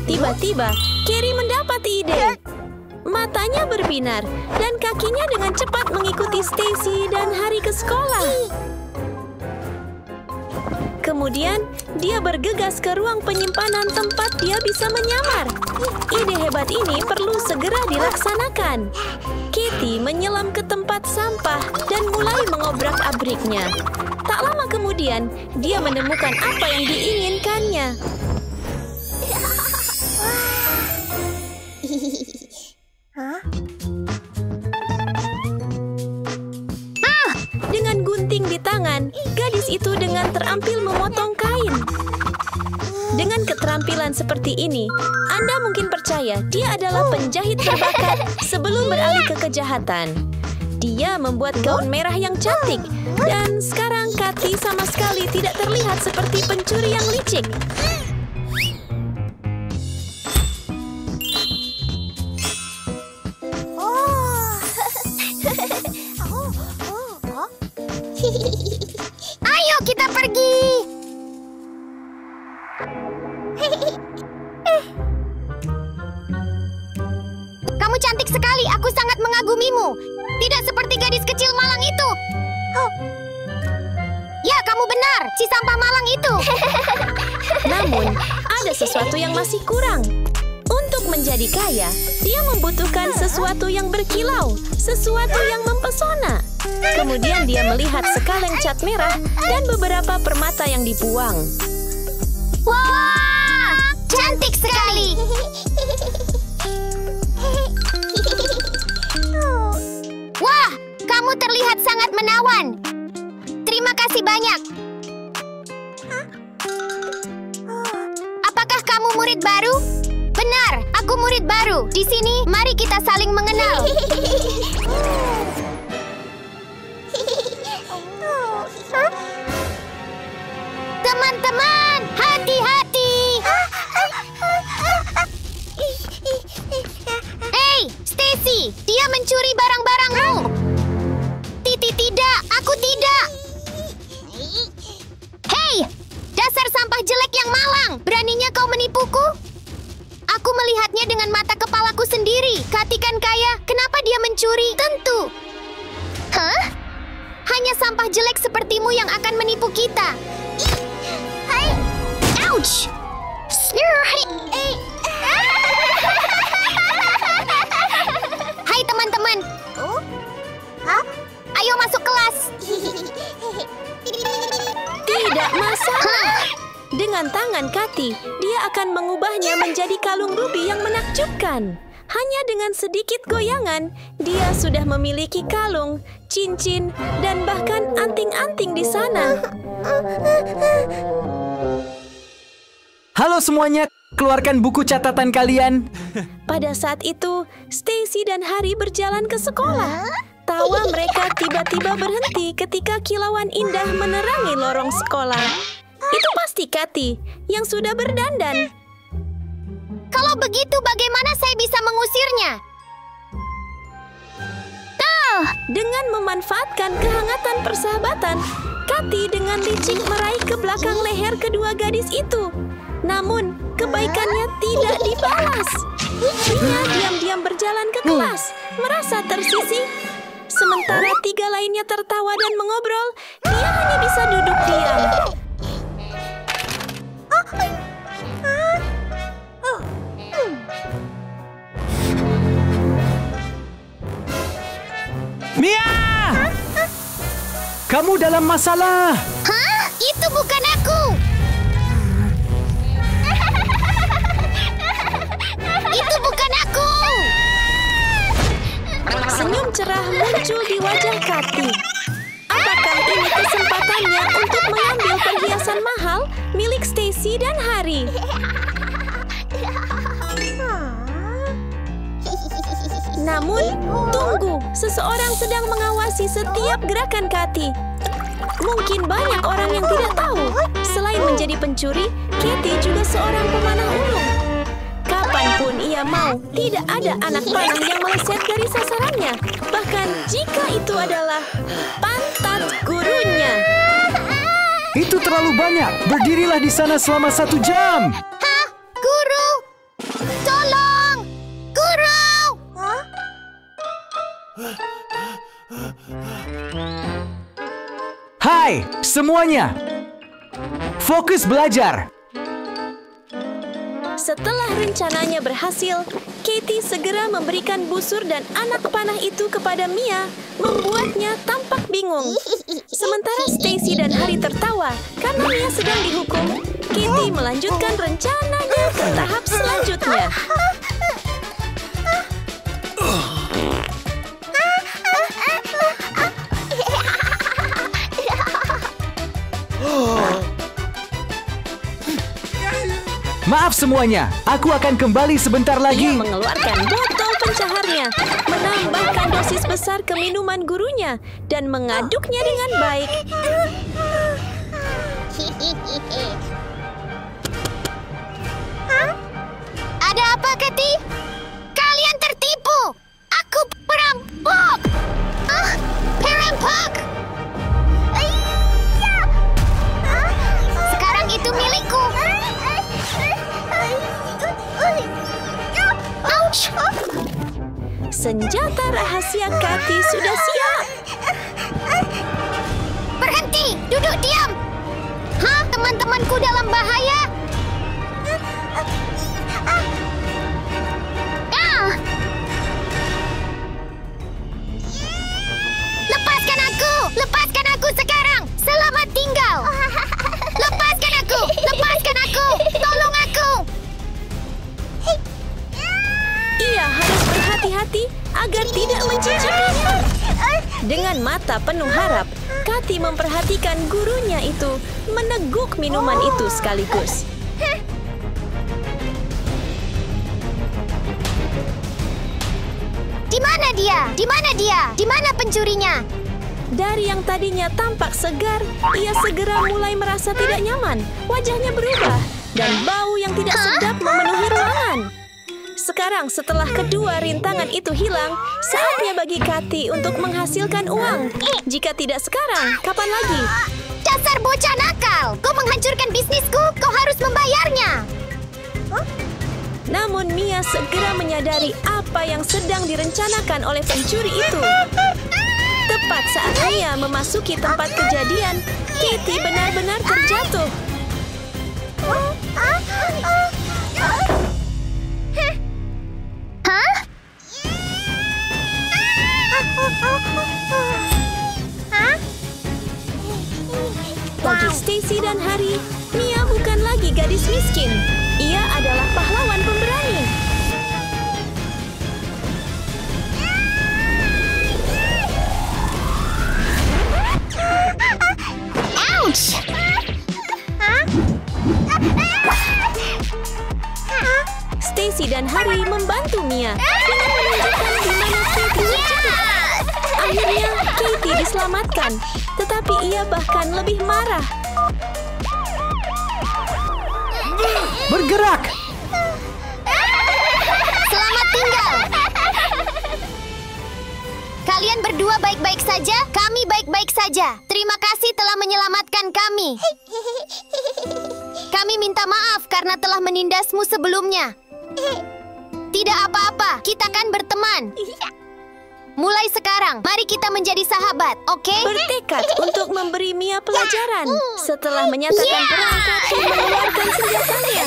Tiba-tiba, Carrie mendapat ide. Matanya berbinar, dan kakinya dengan cepat mengikuti Stacy dan Hari ke sekolah. Kemudian, dia bergegas ke ruang penyimpanan tempat dia bisa menyamar. Ide hebat ini perlu segera dilaksanakan. Katie menyelam ke tempat sampah dan mulai mengobrak-abriknya. Tak lama kemudian, dia menemukan apa yang diinginkannya. Dengan gunting di tangan, gadis itu dengan terampil memotong kain. Dengan keterampilan seperti ini, Anda mungkin percaya dia adalah penjahit berbakat sebelum beralih ke kejahatan. Dia membuat gaun merah yang cantik, dan sekarang Katie sama sekali tidak terlihat seperti pencuri yang licik. Ayo kita pergi. Kamu cantik sekali. Aku sangat mengagumimu. Tidak seperti gadis kecil malang itu. Ya, kamu benar. Si sampah malang itu. Namun, ada sesuatu yang masih kurang. Untuk menjadi kaya, dia membutuhkan sesuatu yang berkilau, sesuatu yang mempesona. Kemudian dia melihat sekaleng cat merah dan beberapa permata yang dibuang. Wah, cantik sekali. Wah, kamu terlihat sangat menawan. Terima kasih banyak. Apakah kamu murid baru? Benar, aku murid baru. Di sini, mari kita saling mengenal. Teman-teman, hati-hati. Hei, Stacy, dia mencuri barang-barangmu. Tidak, aku tidak. Hei, dasar sampah jelek yang malang. Beraninya kau menipuku? Aku melihatnya dengan mata kepalaku sendiri. Katie kan kaya, kenapa dia mencuri? Tentu. Hah? Hanya sampah jelek sepertimu yang akan menipu kita. Ouch! Hai teman-teman. Ayo masuk kelas. Tidak masalah. Dengan tangan Katie, dia akan mengubahnya menjadi kalung rubi yang menakjubkan. Hanya dengan sedikit goyangan, dia sudah memiliki kalung, cincin, dan bahkan anting-anting di sana. Halo semuanya, keluarkan buku catatan kalian. Pada saat itu, Stacy dan Harry berjalan ke sekolah. Tawa mereka tiba-tiba berhenti ketika kilauan indah menerangi lorong sekolah. Itu pasti Kathy yang sudah berdandan. Kalau begitu bagaimana saya bisa mengusirnya? Dengan memanfaatkan kehangatan persahabatan, Kathy dengan licik meraih ke belakang leher kedua gadis itu. Namun, kebaikannya tidak dibalas. Mia diam-diam berjalan ke kelas, merasa tersisih. Sementara tiga lainnya tertawa dan mengobrol, dia hanya bisa duduk diam. Mia! Kamu dalam masalah. Hah? Itu bukan aku. Itu bukan aku. Senyum cerah muncul di wajah Kathy. Apakah ini kesempatannya untuk mengambil perhiasan mahal milik Stacy dan Harry? Namun, tunggu, seseorang sedang mengawasi setiap gerakan Kathy. Mungkin banyak orang yang tidak tahu, selain menjadi pencuri, Kathy juga seorang pemanah ulung. Kapanpun ia mau, tidak ada anak panah yang meleset dari sasarannya. Bahkan jika itu adalah pantat gurunya. Itu terlalu banyak. Berdirilah di sana selama 1 jam. Hah? Guru? Tolong! Guru! Hai, semuanya. Fokus belajar. Setelah rencananya berhasil, Kathy segera memberikan busur dan anak panah itu kepada Mia, membuatnya tampak bingung. Sementara Stacy dan Harry tertawa karena Mia sedang dihukum, Kathy melanjutkan rencananya ke tahap selanjutnya. Maaf semuanya, aku akan kembali sebentar Ia lagi. mengeluarkan botol pencaharnya, menambahkan dosis besar ke minuman gurunya, dan mengaduknya dengan baik. Ada apa, Kathy? Kalian tertipu! Aku perampok! Perampok! Sekarang itu milikku! Ouch! Senjata rahasia Kathy sudah siap. Berhenti! Duduk diam! Hah? Teman-temanku dalam bahaya? Lepaskan aku! Lepaskan aku sekarang! Selamat tinggal! Lepaskan aku! Lepaskan aku! Tolong aku! Ia harus berhati-hati agar tidak mencicipinya. Dengan mata penuh harap, Kathy memperhatikan gurunya itu meneguk minuman itu sekaligus. Di mana dia? Di mana dia? Di mana pencurinya? Dari yang tadinya tampak segar, ia segera mulai merasa tidak nyaman. Wajahnya berubah dan bau yang tidak sedap memenuhi ruangan. Sekarang setelah kedua rintangan itu hilang, saatnya bagi Kathy untuk menghasilkan uang. Jika tidak sekarang, kapan lagi? Dasar bocah nakal! Kau menghancurkan bisnisku, kau harus membayarnya! Namun Mia segera menyadari apa yang sedang direncanakan oleh pencuri itu. Tepat saat Mia memasuki tempat kejadian, Kathy benar-benar terjatuh. Hah? Bagi Stacy dan Harry, Mia bukan lagi gadis miskin. Ia adalah pahlawan pemberani. Ouch! Putih diselamatkan, tetapi ia bahkan lebih marah. Bergerak! Selamat tinggal. Kalian berdua baik-baik saja? Kami baik-baik saja. Terima kasih telah menyelamatkan kami. Kami minta maaf karena telah menindasmu sebelumnya. Tidak apa-apa, kita kan berteman. Mulai sekarang, mari kita menjadi sahabat, oke? Bertekad untuk memberi Mia pelajaran setelah menyatakan perangkat dan mengeluarkan senjatanya.